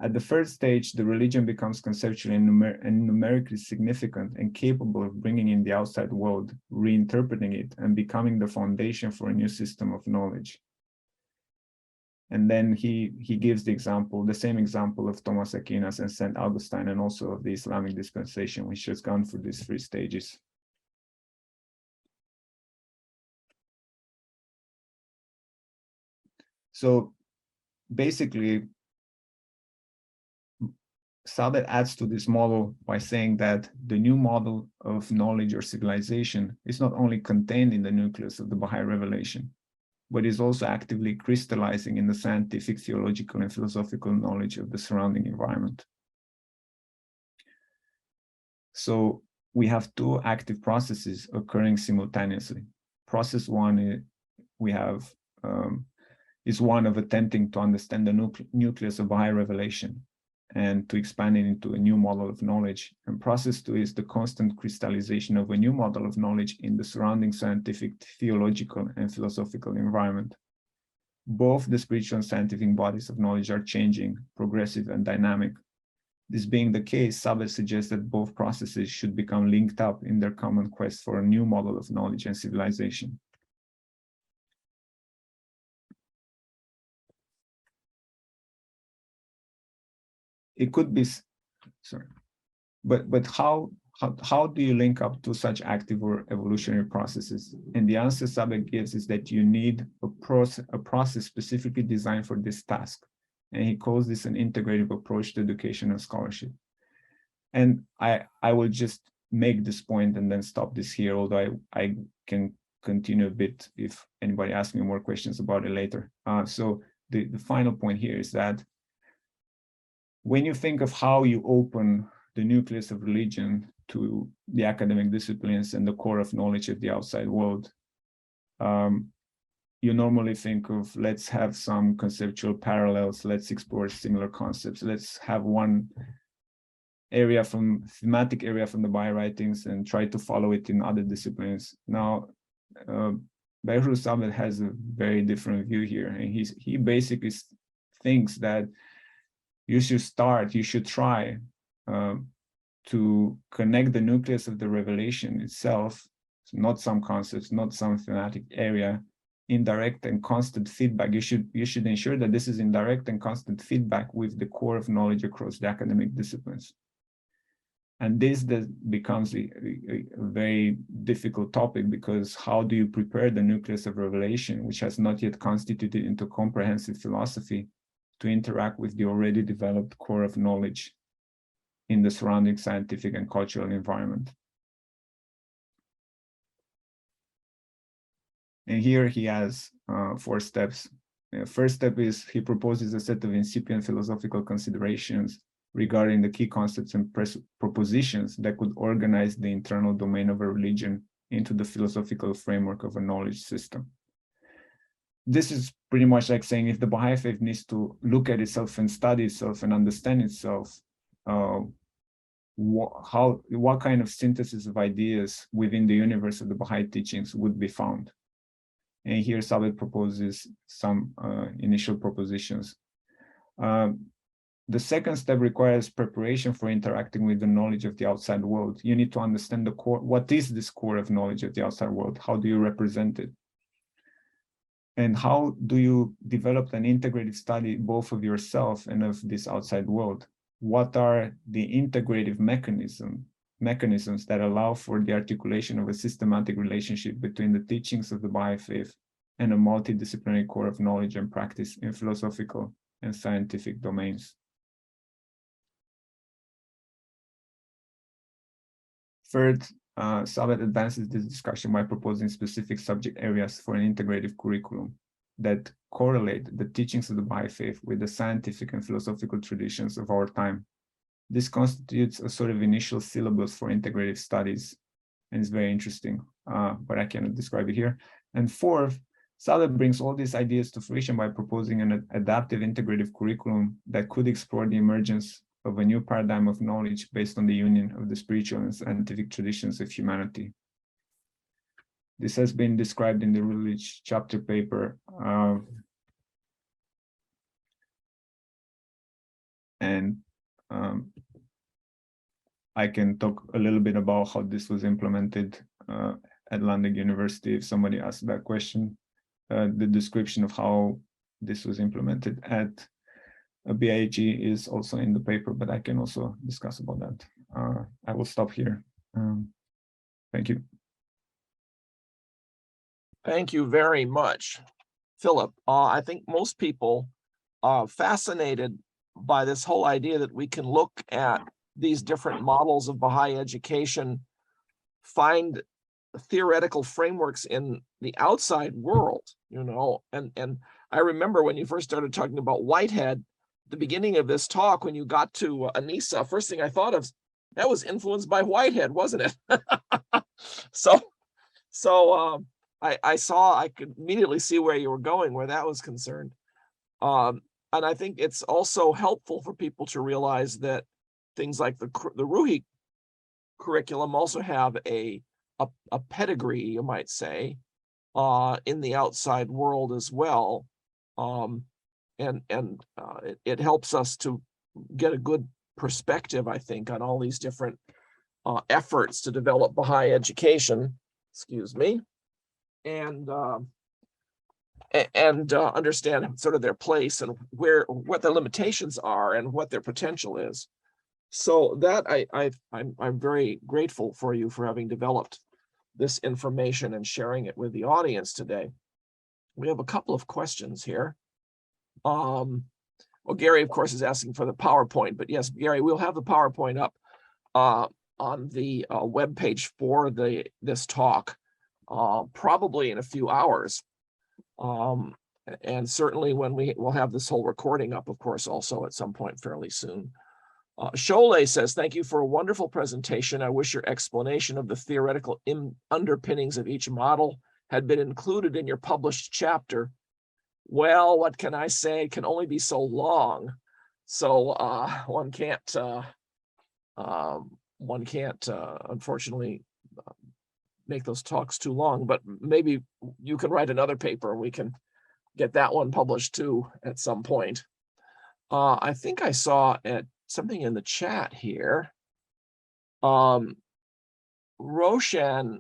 At the first stage, the religion becomes conceptually and numerically significant and capable of bringing in the outside world, reinterpreting it, and becoming the foundation for a new system of knowledge. And then he gives the same example of Thomas Aquinas and St. Augustine, and also of the Islamic dispensation, which has gone through these three stages. So basically, Sabet adds to this model by saying that the new model of knowledge or civilization is not only contained in the nucleus of the Baha'i revelation, but is also actively crystallizing in the scientific, theological, and philosophical knowledge of the surrounding environment. So we have two active processes occurring simultaneously. Process one is one of attempting to understand the nucleus of Baha'i revelation and to expand it into a new model of knowledge. And process two is the constant crystallization of a new model of knowledge in the surrounding scientific, theological, and philosophical environment. Both the spiritual and scientific bodies of knowledge are changing, progressive, and dynamic. This being the case, Sabet suggests that both processes should become linked up in their common quest for a new model of knowledge and civilization. It could be, sorry, but how do you link up to such active or evolutionary processes? And the answer Sabet gives is that you need a process specifically designed for this task. And he calls this an integrative approach to education and scholarship. And I will just make this point and then stop this here, although I can continue a bit if anybody asks me more questions about it later. So the final point here is that when you think of how you open the nucleus of religion to the academic disciplines and the core of knowledge of the outside world, you normally think of, let's have some conceptual parallels, let's explore similar concepts, let's have one thematic area from the Baha'i writings and try to follow it in other disciplines. Now, Behru Sabet has a very different view here, and he basically thinks that you should try to connect the nucleus of the revelation itself, not some concepts, not some thematic area, indirect and constant feedback. You should ensure that this is in direct and constant feedback with the core of knowledge across the academic disciplines. And this becomes a very difficult topic, because how do you prepare the nucleus of revelation, which has not yet constituted into comprehensive philosophy, to interact with the already developed core of knowledge in the surrounding scientific and cultural environment? And here he has 4 steps. First step is he proposes a set of incipient philosophical considerations regarding the key concepts and propositions that could organize the internal domain of a religion into the philosophical framework of a knowledge system. This is pretty much like saying, if the Baha'i Faith needs to look at itself and study itself and understand itself, what kind of synthesis of ideas within the universe of the Baha'i teachings would be found? And here Sabet proposes some initial propositions. The second step requires preparation for interacting with the knowledge of the outside world. You need to understand the core. What is this core of knowledge of the outside world? How do you represent it? And how do you develop an integrative study both of yourself and of this outside world? What are the integrative mechanisms that allow for the articulation of a systematic relationship between the teachings of the Baha'i Faith and a multidisciplinary core of knowledge and practice in philosophical and scientific domains? Third, Sabat advances this discussion by proposing specific subject areas for an integrative curriculum that correlate the teachings of the Baha'i Faith with the scientific and philosophical traditions of our time. This constitutes a sort of initial syllabus for integrative studies, and it's very interesting, but I cannot describe it here. And fourth, Sabat brings all these ideas to fruition by proposing an adaptive integrative curriculum that could explore the emergence of a new paradigm of knowledge based on the union of the spiritual and scientific traditions of humanity. This has been described in the Rulich chapter paper. I can talk a little bit about how this was implemented at London University if somebody asked that question. The description of how this was implemented at BIHE is also in the paper, but I can also discuss about that. I will stop here. Thank you. Thank you very much, Philip. I think most people are fascinated by this whole idea that we can look at these different models of Baha'i education, find theoretical frameworks in the outside world, you know, and I remember when you first started talking about Whitehead, the beginning of this talk, when you got to Anisa, first thing I thought of, that was influenced by Whitehead, wasn't it? I could immediately see where you were going, where that was concerned. And I think it's also helpful for people to realize that things like the Ruhi curriculum also have a pedigree, you might say, in the outside world as well. It helps us to get a good perspective, I think, on all these different efforts to develop Baha'i education, excuse me, and understand sort of their place and what their limitations are and what their potential is. So that I'm very grateful for you for having developed this information and sharing it with the audience today. We have a couple of questions here. Well, Gary, of course, is asking for the PowerPoint, but yes, Gary, we'll have the PowerPoint up on the webpage for this talk, probably in a few hours. And certainly when we'll have this whole recording up, of course, also at some point fairly soon. Sholay says, thank you for a wonderful presentation. I wish your explanation of the theoretical underpinnings of each model had been included in your published chapter. Well, what can I say? It can only be so long. So one can't unfortunately make those talks too long, but maybe you can write another paper and we can get that one published too at some point. I think I saw something in the chat here. Roshan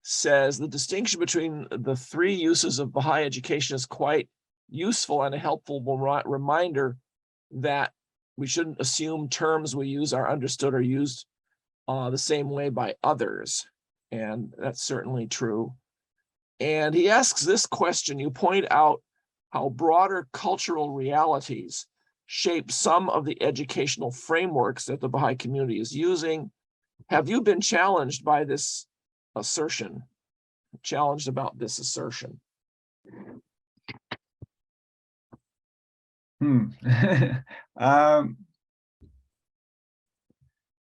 says the distinction between the three uses of Baha'i education is quite useful and a helpful reminder that we shouldn't assume terms we use are understood or used the same way by others. And that's certainly true. And he asks this question, you point out how broader cultural realities shape some of the educational frameworks that the Baha'i community is using. Have you been challenged by this assertion? Challenged about this assertion? I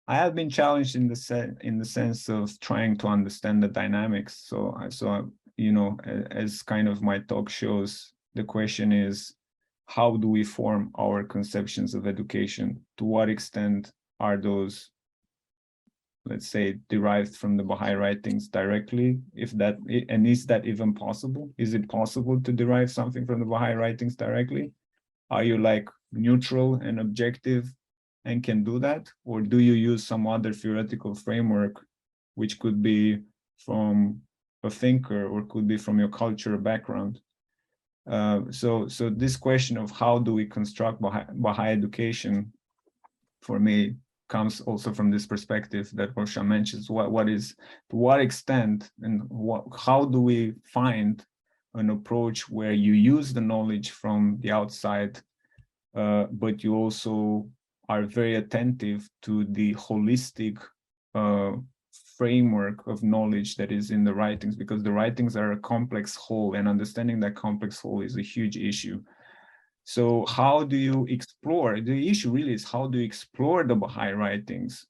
have been challenged in the sense of trying to understand the dynamics. So you know, as kind of my talk shows, the question is, how do we form our conceptions of education? To what extent are those, let's say, derived from the Baha'i writings directly? And is that even possible? Is it possible to derive something from the Baha'i writings directly? Are you like neutral and objective and can do that? Or do you use some other theoretical framework, which could be from a thinker or could be from your cultural background? So this question of how do we construct Baha'i education, for me, comes also from this perspective that Roshan mentions. What is, to what extent, and how do we find an approach where you use the knowledge from the outside, but you also are very attentive to the holistic framework of knowledge that is in the writings, because the writings are a complex whole, and understanding that complex whole is a huge issue. So how do you explore? The issue really is, how do you explore the Baha'i writings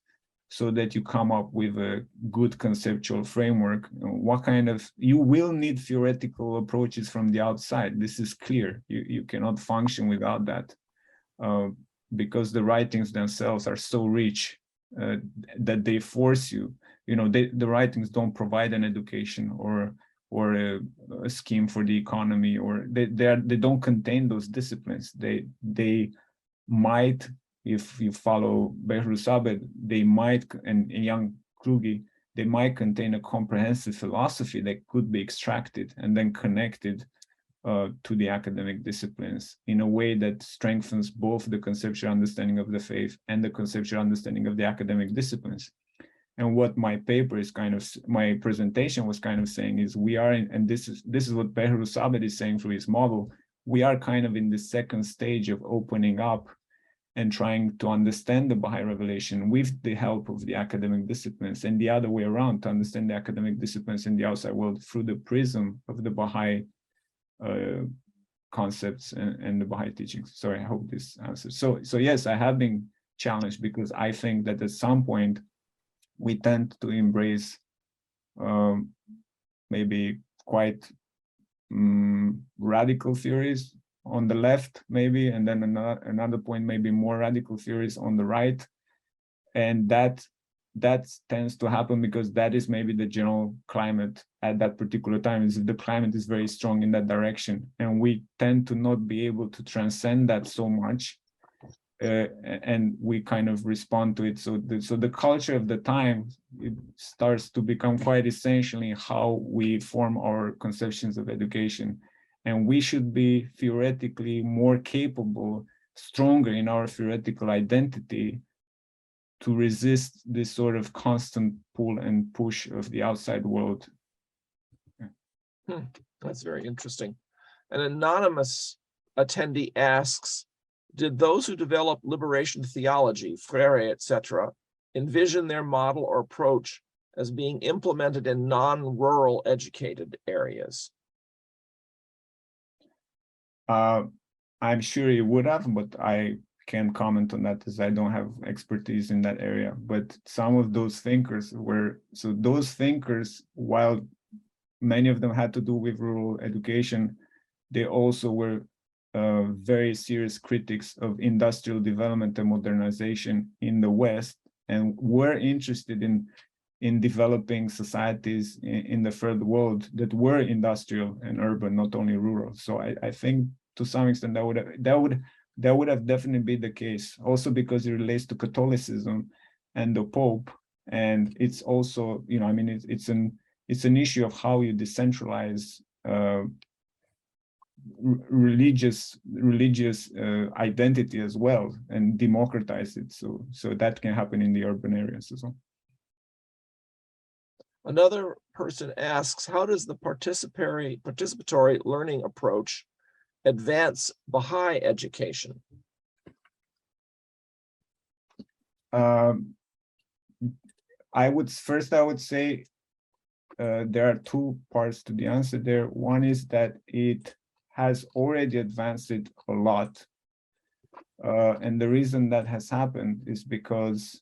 so that you come up with a good conceptual framework? What kind of, you will need theoretical approaches from the outside. This is clear. You cannot function without that, because the writings themselves are so rich that they force you. The writings don't provide an education or a scheme for the economy, or they don't contain those disciplines. They might, if you follow Behrus Abed, they might, and young Kluge, they might contain a comprehensive philosophy that could be extracted and then connected to the academic disciplines in a way that strengthens both the conceptual understanding of the faith and the conceptual understanding of the academic disciplines. And what my paper is my presentation was kind of saying is, we are in, and this is what Behrus Abed is saying through his model, we are kind of in the second stage of opening up and trying to understand the Baha'i revelation with the help of the academic disciplines, and the other way around, to understand the academic disciplines in the outside world through the prism of the Baha'i concepts and the Baha'i teachings. Sorry, I hope this answers. So yes, I have been challenged, because I think that at some point we tend to embrace maybe quite radical theories on the left, maybe, and then another point, maybe more radical theories on the right. And that tends to happen because that is maybe the general climate at that particular time. Is the climate is very strong in that direction, and we tend to not be able to transcend that so much, and we kind of respond to it. So the culture of the time, it starts to become quite essentially how we form our conceptions of education, and we should be theoretically more capable, stronger in our theoretical identity, to resist this sort of constant pull and push of the outside world. That's very interesting. An anonymous attendee asks, did those who developed liberation theology, Freire, etc., envision their model or approach as being implemented in non-rural educated areas? I'm sure you would have, but I can't comment on that as I don't have expertise in that area. But some of those thinkers while many of them had to do with rural education, they also were very serious critics of industrial development and modernization in the West, and were interested in developing societies in the third world that were industrial and urban, not only rural. So I think to some extent that would have definitely been the case, also because it relates to Catholicism and the Pope, and it's also, I mean, it's an issue of how you decentralize religious identity as well, and democratize it. So that can happen in the urban areas as well. Another person asks, how does the participatory learning approach advance Baha'i education? I would say there are two parts to the answer there. One is that it has already advanced it a lot. And the reason that has happened is because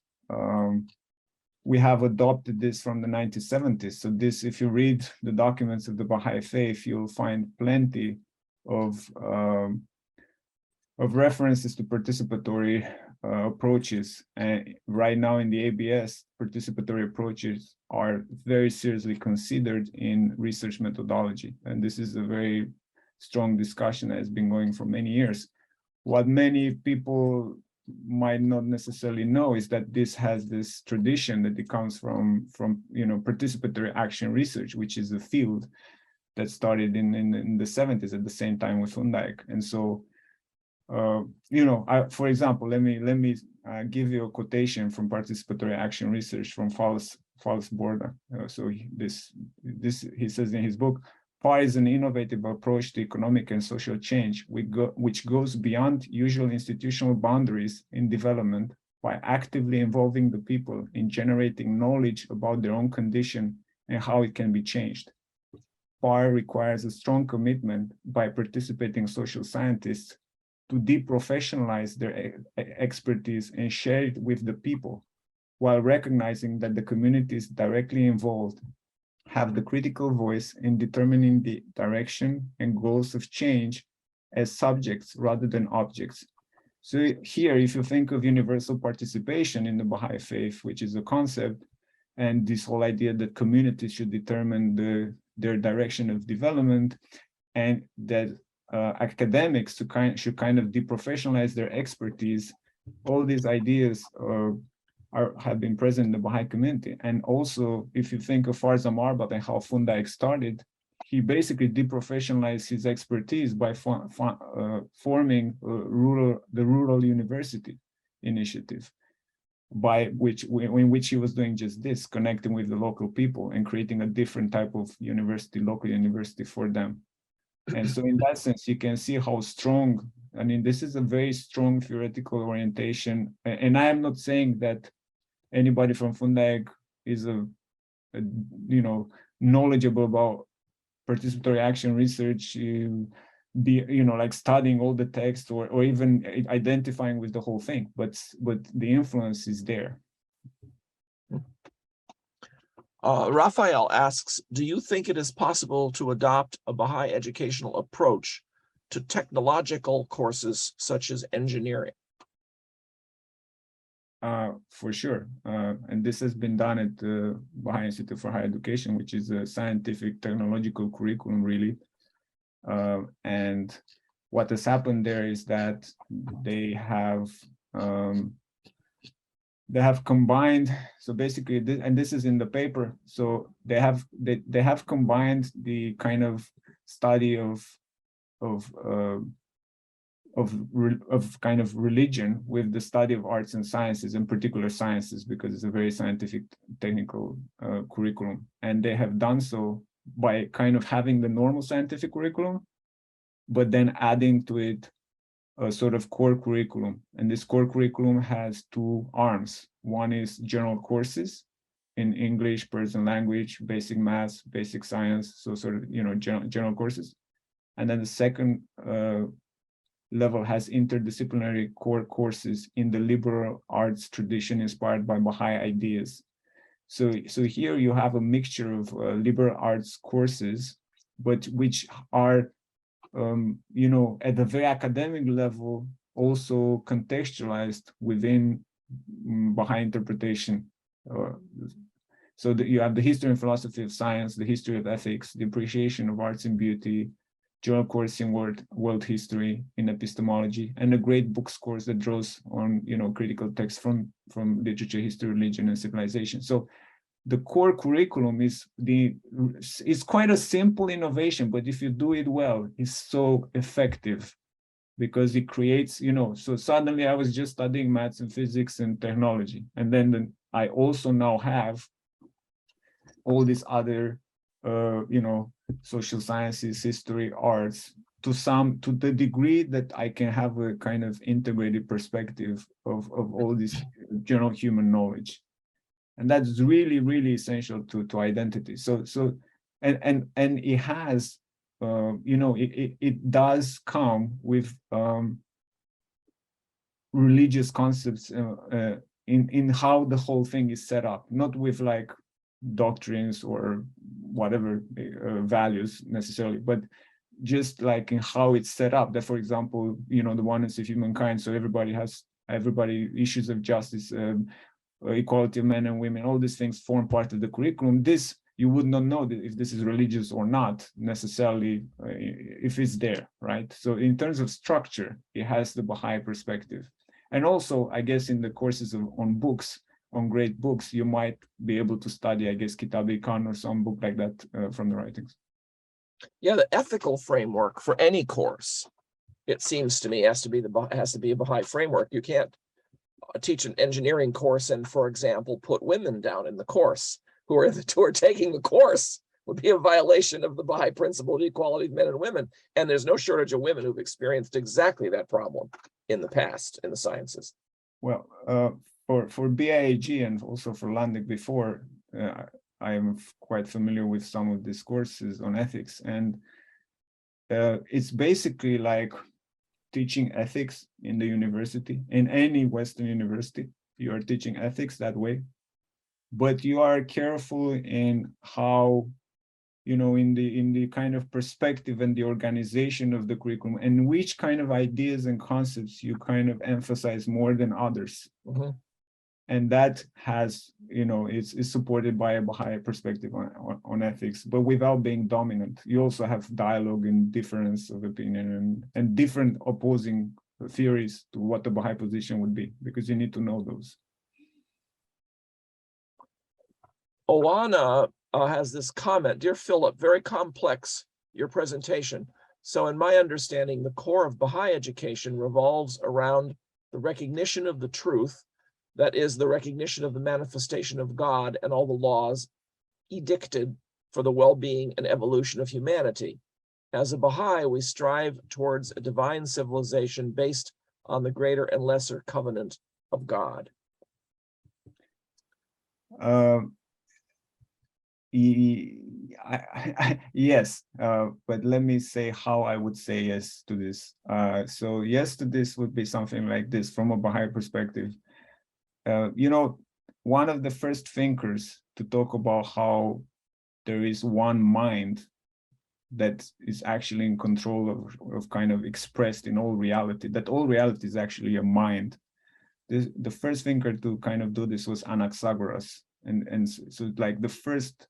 we have adopted this from the 1970s. So this, if you read the documents of the Baha'i Faith, you'll find plenty of references to participatory approaches. And right now in the ABS, participatory approaches are very seriously considered in research methodology. And this is a very strong discussion that has been going for many years. what many people might not necessarily know is that this has this tradition that it comes from participatory action research, which is a field that started in the 70s at the same time with FUNDAEC. And so, for example, let me give you a quotation from participatory action research from False Borda. He says in his book, PAR is an innovative approach to economic and social change, which goes beyond usual institutional boundaries in development by actively involving the people in generating knowledge about their own condition and how it can be changed. PAR requires a strong commitment by participating social scientists to deprofessionalize their expertise and share it with the people, while recognizing that the communities directly involved have the critical voice in determining the direction and goals of change as subjects rather than objects. So here, if you think of universal participation in the Baha'i faith, which is a concept, and this whole idea that communities should determine their direction of development, and that academics should kind of deprofessionalize their expertise, all these ideas have been present in the Baha'i community. And also, if you think of Farza Marbat and how FUNDAEC started, he basically deprofessionalized his expertise by forming the Rural University Initiative, in which he was doing just this, connecting with the local people and creating a different type of university, local university for them. And so in that sense, you can see how strong, I mean, this is a very strong theoretical orientation. And I am not saying that anybody from FUNDAEC is knowledgeable about participatory action research, like studying all the text or even identifying with the whole thing, but the influence is there. Raphael asks, do you think it is possible to adopt a Baha'i educational approach to technological courses such as engineering? For sure. And this has been done at the Baha'i Institute for Higher Education, which is a scientific technological curriculum, really. And what has happened there is that they have combined, so basically, and this is in the paper, so they have combined the kind of study of kind of religion with the study of arts and sciences, in particular sciences, because it's a very scientific technical curriculum. And they have done so by kind of having the normal scientific curriculum, but then adding to it a sort of core curriculum. And this core curriculum has two arms. One is general courses in English, Persian language, basic maths, basic science, so sort of, general courses. And then the second level has interdisciplinary core courses in the liberal arts tradition inspired by Baha'i ideas. So here you have a mixture of liberal arts courses, but which are, at the very academic level, also contextualized within Baha'i interpretation. So that you have the history and philosophy of science, the history of ethics, the appreciation of arts and beauty, general course in world history, in epistemology, and a great books course that draws on critical texts from literature, history, religion, and civilization. So the core curriculum is quite a simple innovation, but if you do it well, it's so effective because it creates, so suddenly I was just studying maths and physics and technology, and then I also now have all these other social sciences, history, arts, to the degree that I can have a kind of integrated perspective of all this general human knowledge. And that's really, really essential to identity. So and it has, it does come with religious concepts in how the whole thing is set up, not with like doctrines or whatever values necessarily, but just like in how it's set up. That, for example, the oneness of humankind, so everybody issues of justice, equality of men and women, all these things form part of the curriculum. This you would not know if this is religious or not necessarily if it's there, right? So in terms of structure, it has the Baha'i perspective. And also, I guess in the courses on books, on great books, you might be able to study, I guess, Kitab-i-Khan or some book like that from the writings. Yeah, the ethical framework for any course, it seems to me, has to be a Baha'i framework. You can't teach an engineering course and, for example, put women down in the course who are taking the course. Would be a violation of the Baha'i principle of equality of men and women. And there's no shortage of women who've experienced exactly that problem in the past in the sciences. Well, for BIHE and also for Landic before, I am quite familiar with some of these courses on ethics, and it's basically like teaching ethics in the university, in any Western university. You are teaching ethics that way, but you are careful in how, you know, in the kind of perspective and the organization of the curriculum, and which kind of ideas and concepts you kind of emphasize more than others. Mm-hmm. And that has, you know, it's supported by a Baha'i perspective on ethics, but without being dominant. You also have dialogue and difference of opinion and different opposing theories to what the Baha'i position would be, because you need to know those. Oana has this comment: Dear Philip, very complex, your presentation. So in my understanding, the core of Baha'i education revolves around the recognition of the truth, that is, the recognition of the manifestation of God and all the laws edicted for the well-being and evolution of humanity. As a Baha'i, we strive towards a divine civilization based on the greater and lesser covenant of God. Yes, but let me say how I would say yes to this. So yes to this would be something like this from a Baha'i perspective. You know, one of the first thinkers to talk about how there is one mind that is actually in control of kind of expressed in all reality, that all reality is actually a mind. The first thinker to kind of do this was Anaxagoras. And so like the first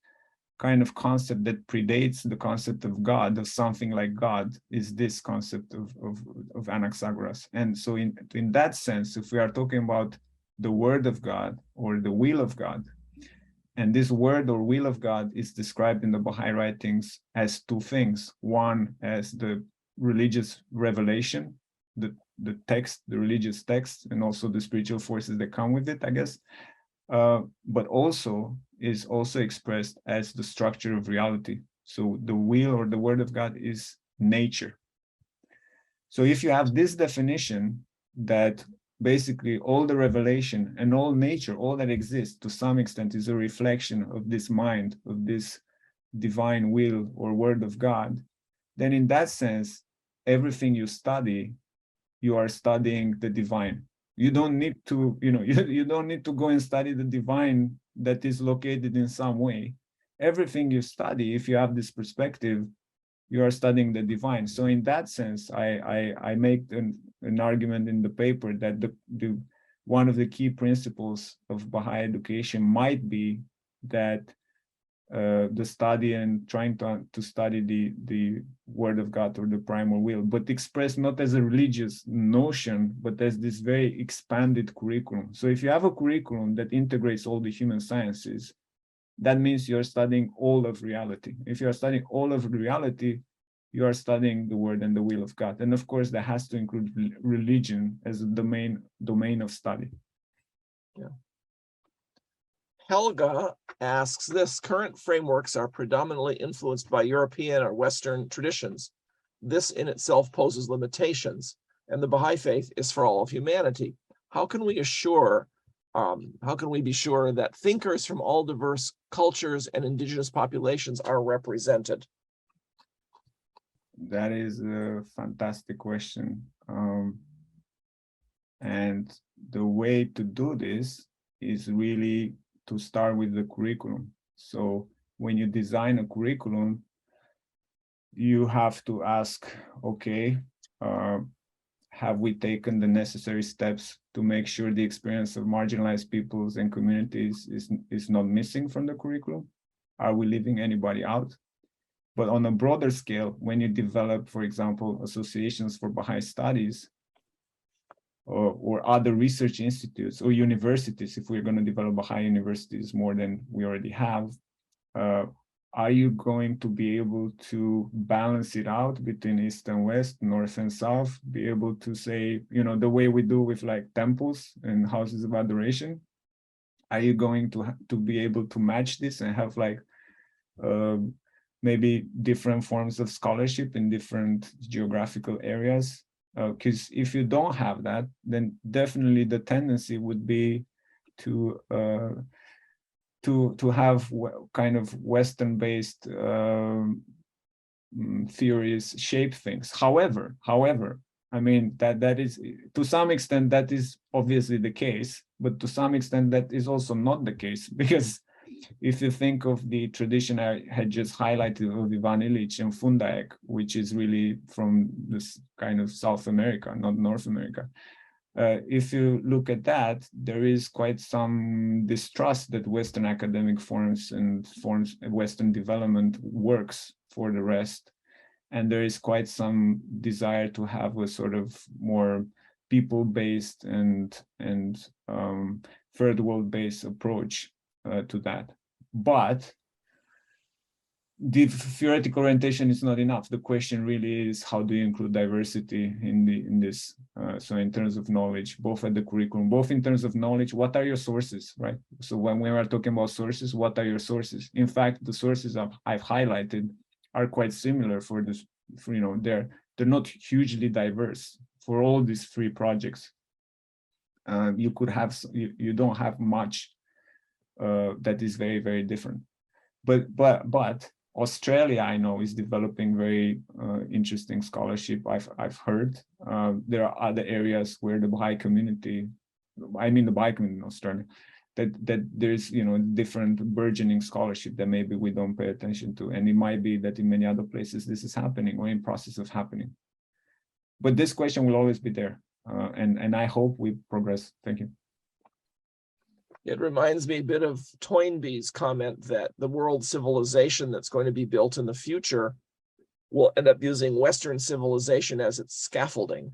kind of concept that predates the concept of God, of something like God, is this concept of Anaxagoras. And so in that sense, if we are talking about the word of God or the will of God, and this word or will of God is described in the Baha'i writings as two things. One, as the religious revelation, the text, the religious text, and also the spiritual forces that come with it, I guess. But also is also expressed as the structure of reality. So the will or the word of God is nature. So if you have this definition that basically all the revelation and all nature, all that exists to some extent is a reflection of this mind, of this divine will or word of God, then in that sense, everything you study, you are studying the divine. You don't need to, you know, you don't need to go and study the divine that is located in some way. Everything you study, if you have this perspective, you are studying the divine. So in that sense, I make an argument in the paper that one of the key principles of Baha'i education might be that the study and trying to study the word of God or the primal will, but expressed not as a religious notion, but as this very expanded curriculum. So if you have a curriculum that integrates all the human sciences, that means you're studying all of reality. If you're studying all of reality, you are studying the word and the will of God. And of course, that has to include religion as a domain of study. Yeah. Helga asks this: current frameworks are predominantly influenced by European or Western traditions. This in itself poses limitations, and the Baha'i Faith is for all of humanity. How can we be sure that thinkers from all diverse cultures and indigenous populations are represented? That is a fantastic question. And the way to do this is really to start with the curriculum. So when you design a curriculum, you have to ask, okay, have we taken the necessary steps to make sure the experience of marginalized peoples and communities is not missing from the curriculum? are we leaving anybody out? But on a broader scale, when you develop, for example, associations for Baha'i studies, or other research institutes or universities, if we're going to develop Baha'i universities more than we already have, are you going to be able to balance it out between East and West, North and South, be able to say, you know, the way we do with like temples and houses of adoration? Are you going to be able to match this and have like maybe different forms of scholarship in different geographical areas? Because if you don't have that, then definitely the tendency would be to have kind of Western-based theories shape things. However, I mean that is, to some extent that is obviously the case, but to some extent that is also not the case, because if you think of the tradition I had just highlighted of Ivan Illich and Fundayak, which is really from this kind of South America, not North America, if you look at that, there is quite some distrust that Western academic forms and Western development works for the rest. And there is quite some desire to have a sort of more people-based and third world-based approach to that. But the theoretical orientation is not enough. The question really is, how do you include diversity in this? So in terms of knowledge, both at the curriculum, both in terms of knowledge, what are your sources, right? So when we are talking about sources, what are your sources? In fact, the sources I've highlighted are quite similar for this. For, you know, they're not hugely diverse for all these three projects. You could have, you don't have much that is very, very different. But Australia, I know, is developing very interesting scholarship. I've heard there are other areas where the Baha'i community, I mean the Baha'i community in Australia, that there's, you know, different burgeoning scholarship that maybe we don't pay attention to, and it might be that in many other places this is happening or in process of happening. But this question will always be there, and I hope we progress. Thank you. It reminds me a bit of Toynbee's comment that the world civilization that's going to be built in the future will end up using Western civilization as its scaffolding.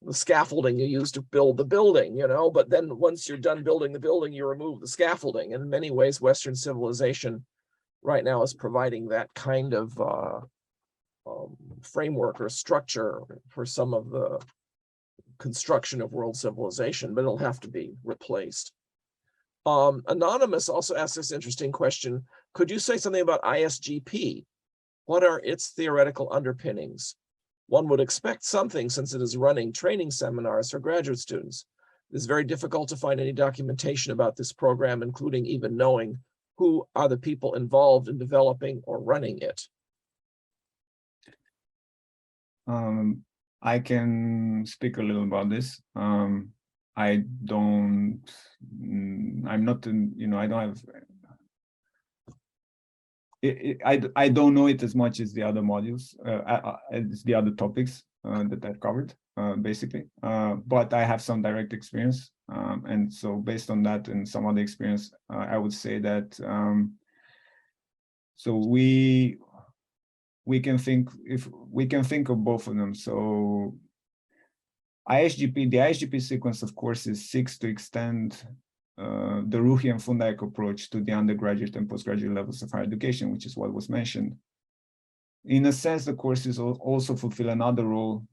The scaffolding you use to build the building, you know, but then once you're done building the building, you remove the scaffolding. And in many ways, Western civilization right now is providing that kind of framework or structure for some of the construction of world civilization, but it'll have to be replaced. Anonymous also asked this interesting question. Could you say something about ISGP? What are its theoretical underpinnings? One would expect something since it is running training seminars for graduate students. It is very difficult to find any documentation about this program, including even knowing who are the people involved in developing or running it. I can speak a little about this. I'm not, you know, I don't have, I don't know it as much as the other modules, as the other topics that I've covered, basically. But I have some direct experience. And so based on that and some other experience, I would say that, so we can think of both of them. So the ISGP sequence of courses seeks to extend the Ruhi and Fundayak approach to the undergraduate and postgraduate levels of higher education, which is what was mentioned. In a sense, the courses also fulfill another role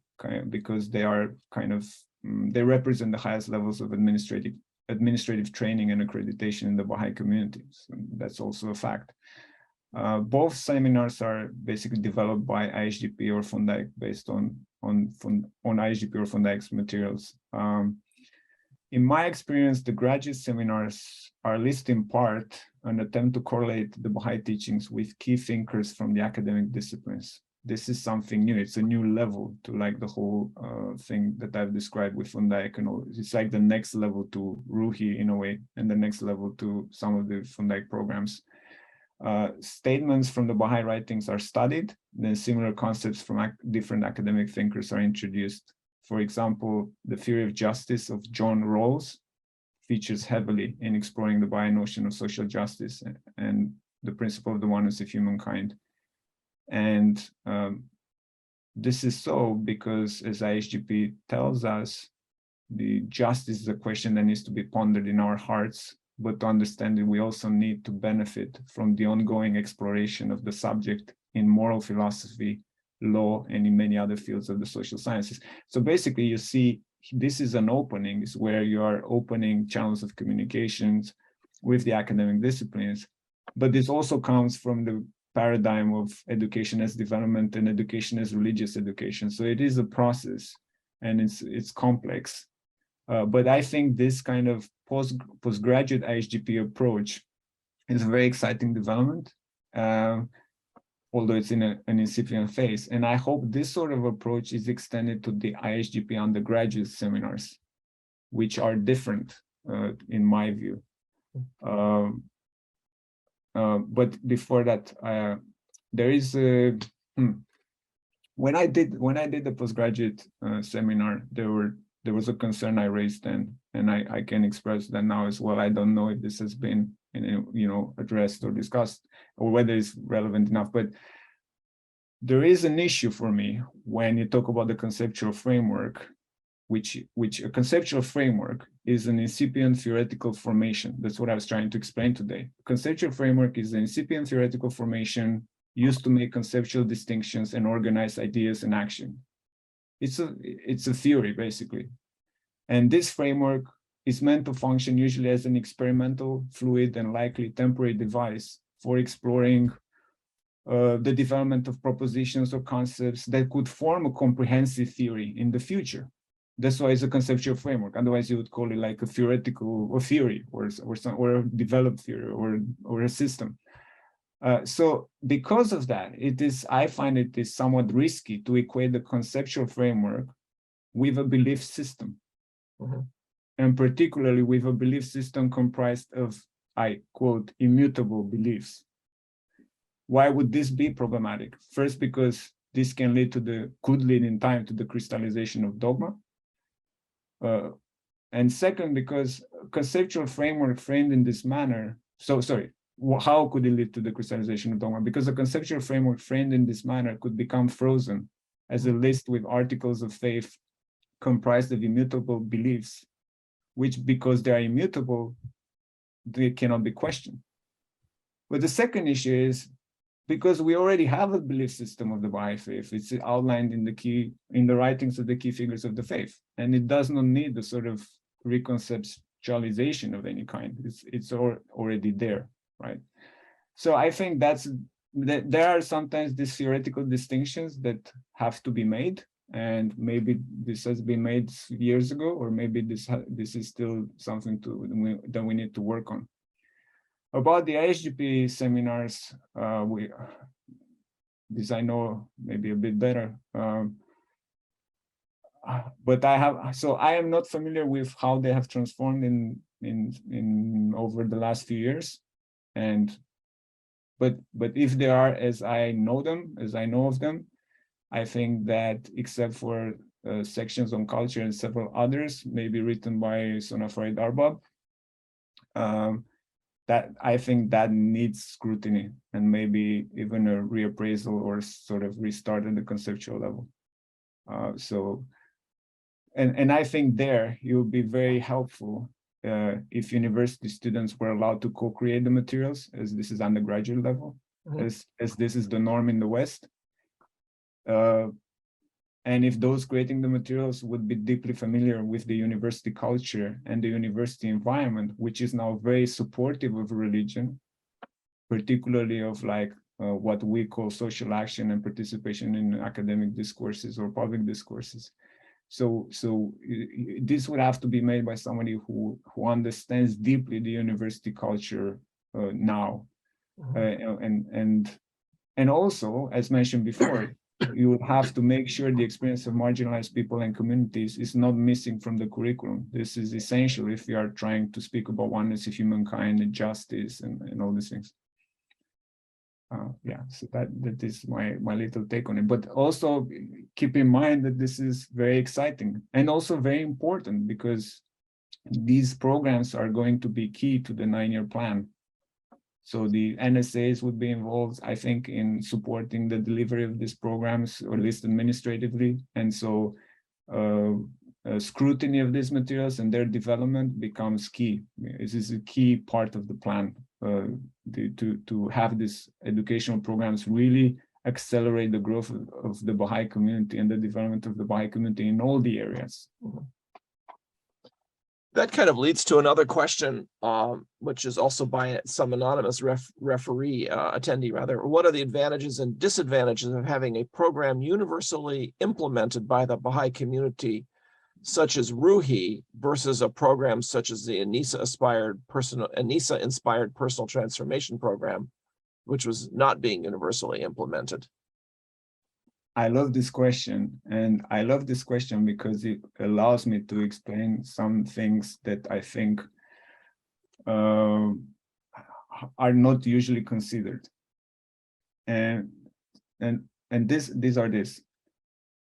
because they are kind of, they represent the highest levels of administrative training and accreditation in the Baha'i community. So that's also a fact. Both seminars are basically developed by ISGP or FUNDAEC based on ISGP or FUNDAEC's materials. In my experience, the graduate seminars are, at least in part, an attempt to correlate the Baha'i teachings with key thinkers from the academic disciplines. This is something new. It's a new level to like the whole thing that I've described with FUNDAEC and all. It's like the next level to Ruhi in a way, and the next level to some of the FUNDAEC programs. Statements from the Baha'i writings are studied, then similar concepts from different academic thinkers are introduced. For example, the theory of justice of John Rawls features heavily in exploring the Baha'i notion of social justice, and the principle of the oneness of humankind. And this is so because, as ISGP tells us, the justice is a question that needs to be pondered in our hearts, but to understand that we also need to benefit from the ongoing exploration of the subject in moral philosophy, law, and in many other fields of the social sciences. So basically, you see, this is an opening, is where you are opening channels of communications with the academic disciplines, but this also comes from the paradigm of education as development and education as religious education. So it is a process, and it's complex. But I think this kind of postgraduate ISGP approach is a very exciting development, although it's in an incipient phase. And I hope this sort of approach is extended to the ISGP undergraduate seminars, which are different in my view. But before that, there is a, when I did the postgraduate seminar, there was a concern I raised then, and I can express that now as well. I don't know if this has been addressed or discussed, or whether it's relevant enough, but there is an issue for me when you talk about the conceptual framework, which a conceptual framework is an incipient theoretical formation. That's what I was trying to explain today. Conceptual framework is an incipient theoretical formation used to make conceptual distinctions and organize ideas and action. It's a theory, basically. And this framework is meant to function usually as an experimental, fluid, and likely temporary device for exploring the development of propositions or concepts that could form a comprehensive theory in the future. That's why it's a conceptual framework. Otherwise, you would call it like a theoretical or theory, or a developed theory, or a system. So because of that, I find it is somewhat risky to equate the conceptual framework with a belief system, and particularly with a belief system comprised of, I quote, immutable beliefs. Why would this be problematic? First, because this could lead in time to the crystallization of dogma. And second, because conceptual framework framed in this manner, how could it lead to the crystallization of dogma? Because a conceptual framework framed in this manner could become frozen as a list with articles of faith comprised of immutable beliefs, which, because they are immutable, they cannot be questioned. But the second issue is because we already have a belief system of the Baha'i Faith. It's outlined in the writings of the key figures of the faith, and it does not need the sort of reconceptualization of any kind. It's already there, right? So I think that there are sometimes these theoretical distinctions that have to be made, and maybe this has been made years ago, or maybe this is still something that we need to work on. About the ISGP seminars, this I know maybe a bit better, but I am not familiar with how they have transformed in over the last few years, but if they are as I know of them, I think that except for sections on culture and several others, maybe written by Sona Farid Arbab, that I think that needs scrutiny and maybe even a reappraisal or sort of restart at the conceptual level. And I think there it would be very helpful if university students were allowed to co-create the materials, as this is undergraduate level, as this is the norm in the West. And if those creating the materials would be deeply familiar with the university culture and the university environment, which is now very supportive of religion, particularly of what we call social action and participation in academic discourses or public discourses. So this would have to be made by somebody who understands deeply the university culture now. And also, as mentioned before, you would have to make sure the experience of marginalized people and communities is not missing from the curriculum. This is essential if we are trying to speak about oneness of humankind and justice and all these things. So that is my little take on it. But also keep in mind that this is very exciting and also very important, because these programs are going to be key to the 9-year plan. So the NSAs would be involved, I think, in supporting the delivery of these programs, or at least administratively. And so scrutiny of these materials and their development becomes key. This is a key part of the plan to have these educational programs really accelerate the growth of the Baha'i community and the development of the Baha'i community in all the areas. That kind of leads to another question, which is also by some anonymous attendee rather. What are the advantages and disadvantages of having a program universally implemented by the Baha'i community, such as Ruhi, versus a program such as the Anisa-inspired personal transformation program, which was not being universally implemented? I love this question, and I love this question because it allows me to explain some things that I think are not usually considered. And these are this.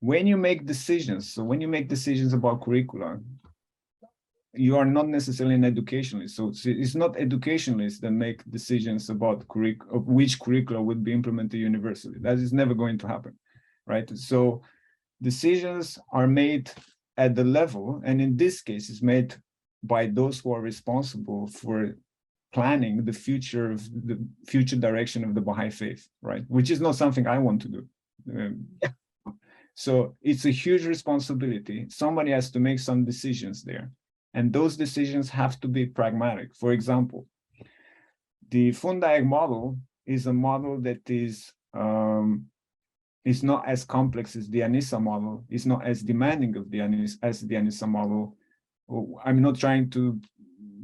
When you make decisions, so when you make decisions about curricula, you are not necessarily an educationalist. So it's not educationalists that make decisions about which curricula would be implemented universally. That is never going to happen. Right, so decisions are made at the level, and in this case, it's made by those who are responsible for planning the future direction of the Baha'i Faith, right? Which is not something I want to do. So it's a huge responsibility. Somebody has to make some decisions there, and those decisions have to be pragmatic. For example, the Fundayak model is a model that is not as complex as the Anisa model. It's not as demanding of the Anisa model. I'm not trying to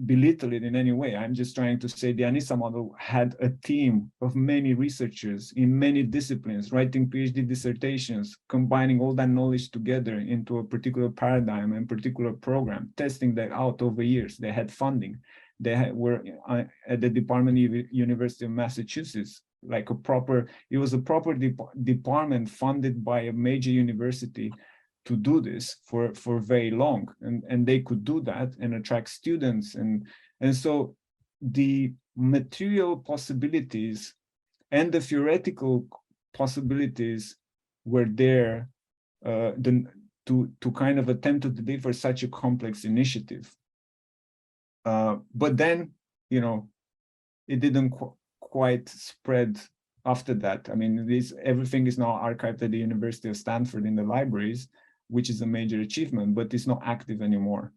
belittle it in any way. I'm just trying to say the Anisa model had a team of many researchers in many disciplines, writing PhD dissertations, combining all that knowledge together into a particular paradigm and particular program, testing that out over years. They had funding. They were at the Department of University of Massachusetts, it was a proper department funded by a major university to do this for very long, and they could do that and attract students, and so the material possibilities and the theoretical possibilities were there to kind of attempt to deliver such a complex initiative. But then, it didn't quite spread after that. I mean, everything is now archived at the University of Stanford in the libraries, which is a major achievement, but it's not active anymore.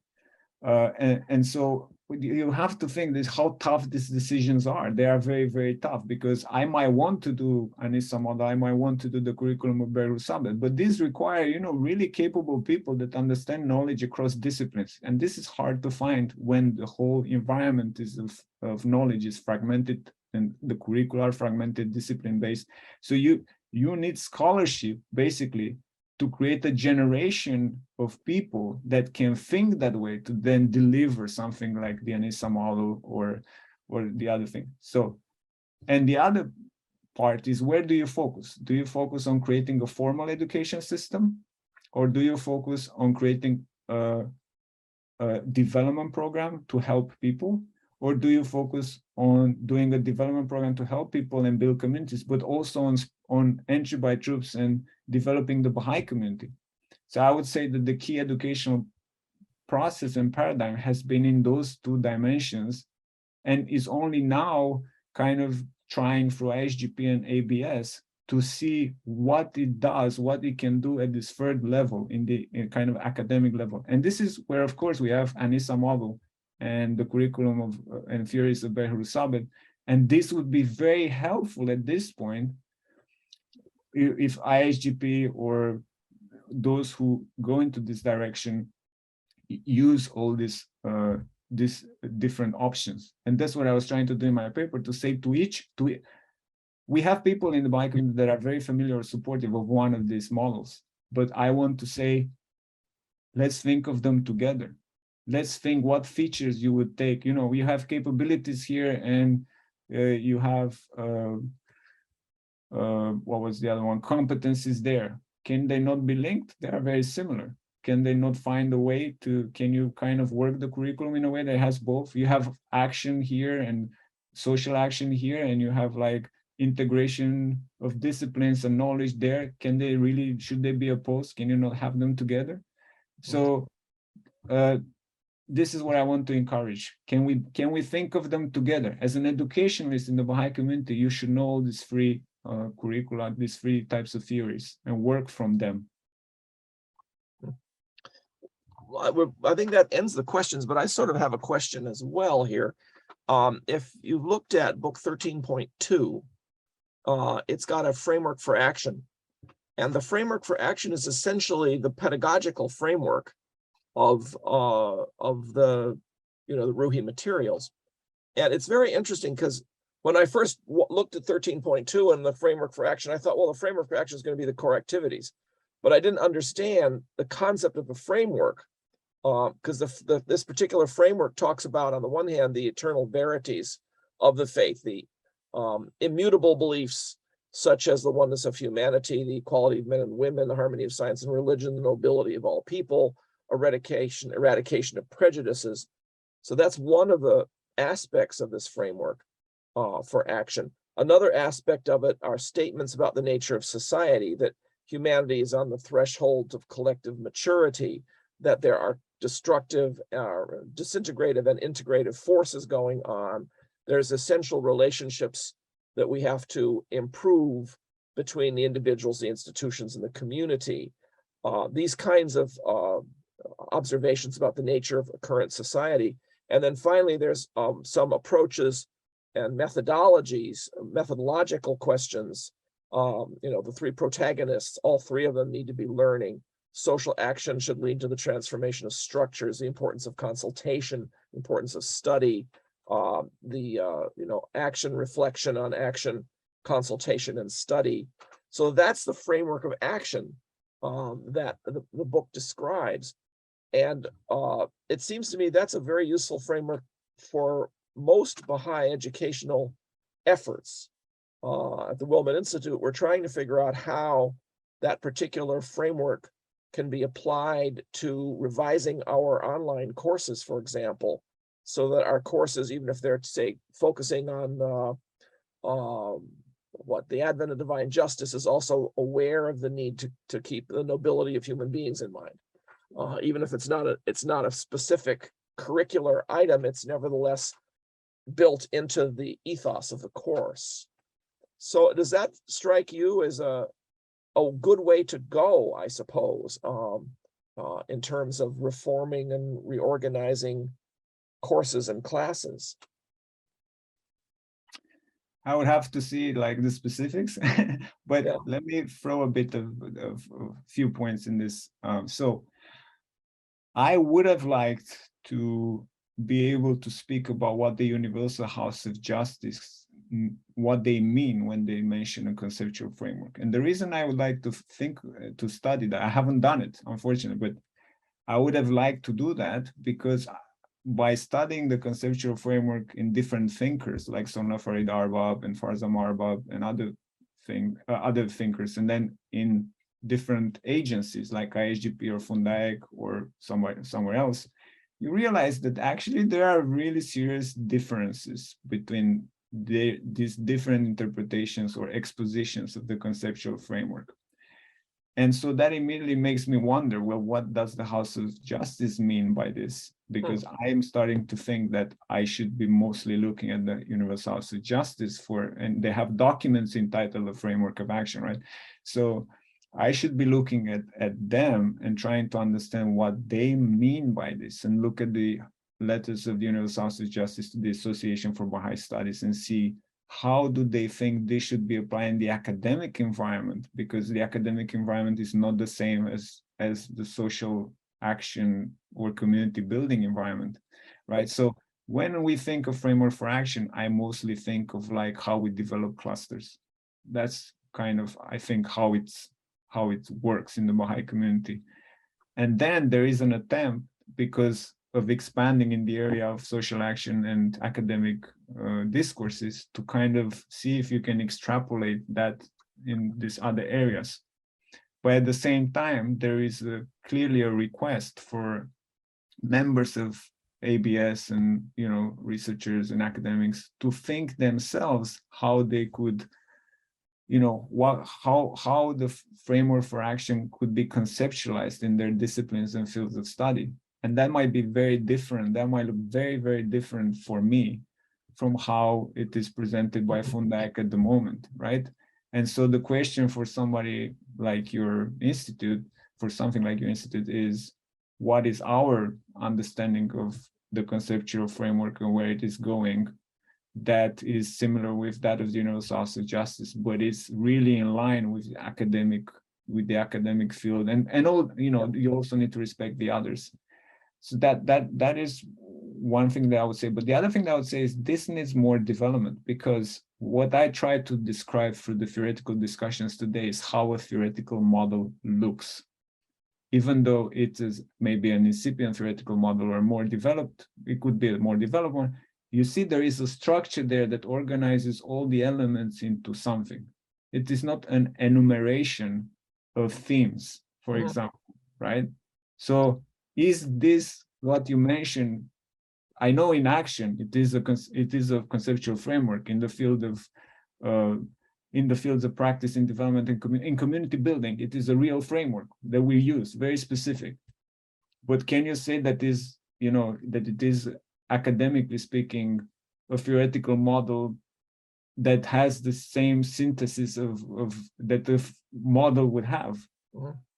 And so you have to think this, how tough these decisions are. They are very, very tough, because I might want to do Anisa Model, I might want to do the curriculum of Bahá'í Faith, but these require, really capable people that understand knowledge across disciplines. And this is hard to find when the whole environment of knowledge is fragmented and the curricula are fragmented, discipline-based. So you need scholarship, basically, to create a generation of people that can think that way to then deliver something like the Anisa model or the other thing. So, and the other part is, where do you focus? Do you focus on creating a formal education system, or do you focus on creating a development program to help people? Or do you focus on doing a development program to help people and build communities, but also on entry by troops and developing the Baha'i community? So I would say that the key educational process and paradigm has been in those two dimensions, and is only now kind of trying through ISGP and ABS to see what it does, what it can do at this third level, in kind of academic level. And this is where, of course, we have Anisa Model and the curriculum and theories of Bahá'í Faith. And this would be very helpful at this point if ISGP or those who go into this direction use all these different options. And that's what I was trying to do in my paper, to say we have people in the Baha'i community that are very familiar or supportive of one of these models, but I want to say, let's think of them together. Let's think what features you would take. We have capabilities here, and you have, what was the other one? Competencies there. Can they not be linked? They are very similar. Can they not find a way can you kind of work the curriculum in a way that has both? You have action here and social action here and you have like integration of disciplines and knowledge there, can they really, should they be opposed? Can you not have them together? So this is what I want to encourage. Can we think of them together? As an educationalist in the Baha'i community, you should know all these three curricula, these three types of theories, and work from them. I think that ends the questions, but I sort of have a question as well here. If you looked at book 13.2, it's got a framework for action. And the framework for action is essentially the pedagogical framework of the, the Ruhi materials. And it's very interesting because when I first looked at 13.2 and the framework for action, I thought, well, the framework for action is going to be the core activities. But I didn't understand the concept of the framework, because this particular framework talks about, on the one hand, the eternal verities of the faith, the immutable beliefs such as the oneness of humanity, the equality of men and women, the harmony of science and religion, the nobility of all people, eradication of prejudices. So that's one of the aspects of this framework for action. Another aspect of it are statements about the nature of society, that humanity is on the threshold of collective maturity, that there are destructive, disintegrative and integrative forces going on. There's essential relationships that we have to improve between the individuals, the institutions, and the community. These kinds of observations about the nature of a current society. And then finally, there's some approaches and methodological questions. The three protagonists, all three of them need to be learning. Social action should lead to the transformation of structures, the importance of consultation, importance of study, action, reflection on action, consultation, and study. So that's the framework of action that the book describes. And it seems to me that's a very useful framework for most Baha'i educational efforts. At the Wilmette Institute, we're trying to figure out how that particular framework can be applied to revising our online courses, for example, so that our courses, even if they're, say, focusing on the advent of divine justice, is also aware of the need to keep the nobility of human beings in mind. Even if it's not a specific curricular item, it's nevertheless built into the ethos of the course. So does that strike you as a good way to go, I suppose, in terms of reforming and reorganizing courses and classes? I would have to see like the specifics, but Yeah. Let me throw a bit of a few points in this. So I would have liked to be able to speak about what the Universal House of Justice, what they mean when they mention a conceptual framework. And the reason I would like to study that, I haven't done it, unfortunately, but I would have liked to do that, because by studying the conceptual framework in different thinkers like Sona Farid Arbab and Farzam Arbab and other thinkers, and then in different agencies like ISGP or Fundayak or somewhere else, you realize that actually there are really serious differences between these different interpretations or expositions of the conceptual framework. And so that immediately makes me wonder, well, what does the House of Justice mean by this? Because I am starting to think that I should be mostly looking at the Universal House of Justice and they have documents entitled the Framework of Action, right? So I should be looking at them and trying to understand what they mean by this, and look at the letters of the Universal House of Justice to the Association for Baha'i Studies and see how do they think they should be applied in the academic environment, because the academic environment is not the same as the social action or community building environment, right? So when we think of framework for action, I mostly think of like how we develop clusters. That's kind of, I think, how it works in the Baha'i community. And then there is an attempt, because of expanding in the area of social action and academic discourses, to kind of see if you can extrapolate that in these other areas. But at the same time, there is clearly a request for members of ABS and researchers and academics to think themselves how they could, how the framework for action could be conceptualized in their disciplines and fields of study. And that might be very different. That might look very, very different for me from how it is presented by FUNDAEC at the moment, right? And so the question for somebody like your institute, for something like your institute, is what is our understanding of the conceptual framework and where it is going that is similar with that of the universal house of justice, but it's really in line with the academic field, and all, you also need to respect the others. So that is one thing that I would say. But the other thing that I would say is this needs more development, because what I try to describe through the theoretical discussions today is how a theoretical model looks. Even though it is maybe an incipient theoretical model or more developed, it could be a more developed one. You see, there is a structure there that organizes all the elements into something. It is not an enumeration of themes, for example, right? So is this what you mentioned? I know in action, it is a conceptual framework in the field of in the fields of practice in development and in community building. It is a real framework that we use, very specific. But can you say that is, that it is, academically speaking, a theoretical model that has the same synthesis of that the model would have,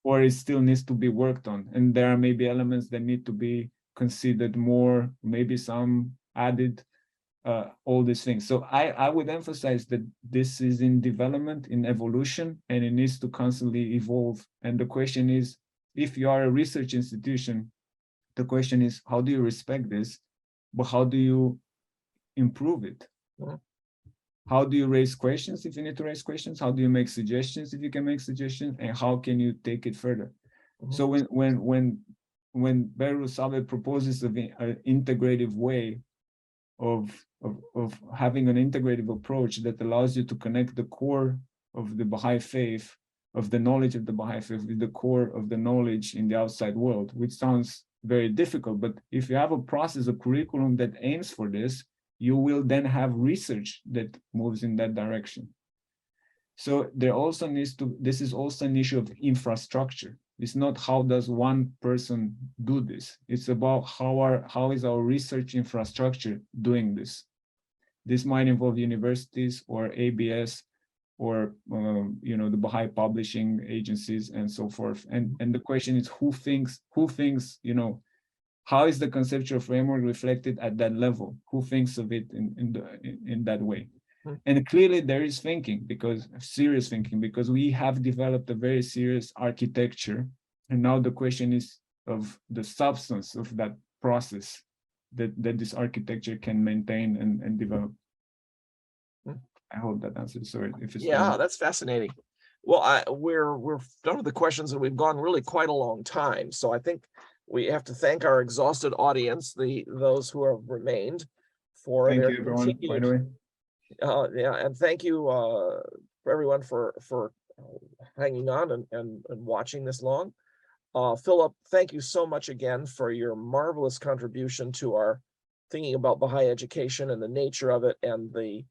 or it still needs to be worked on? And there are maybe elements that need to be considered more, maybe some added, all these things. So I would emphasize that this is in development, in evolution, and it needs to constantly evolve. And the question is, if you are a research institution, the question is, how do you respect this? But how do you improve it? How do you raise questions if you need to raise questions? How do you make suggestions if you can make suggestions? And how can you take it further? So when Beru Sabe proposes an integrative way of having an integrative approach that allows you to connect the core of the Baha'i Faith, of the knowledge of the Baha'i Faith, with the core of the knowledge in the outside world, which sounds very difficult, but if you have a process, a curriculum that aims for this, you will then have research that moves in that direction. So there also needs to, this is also an issue of infrastructure. It's not how does one person do this. It's about how is our research infrastructure doing this. This might involve universities or ABS or the Baha'i publishing agencies and so forth. And the question is, who thinks, how is the conceptual framework reflected at that level? Who thinks of it in that way? And clearly there is thinking, serious thinking, because we have developed a very serious architecture. And now the question is of the substance of that process that this architecture can maintain and develop. I hope that answers. Sorry if it's that's fascinating. Well, we're done with the questions, and we've gone really quite a long time. So I think we have to thank our exhausted audience, those who have remained, for thank their you, everyone. By the way, and thank you for everyone for hanging on and watching this long. Philip, thank you so much again for your marvelous contribution to our thinking about Baha'i education and the nature of it, and the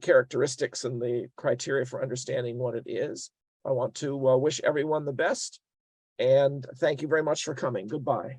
characteristics and the criteria for understanding what it is. I want to wish everyone the best, and thank you very much for coming. Goodbye.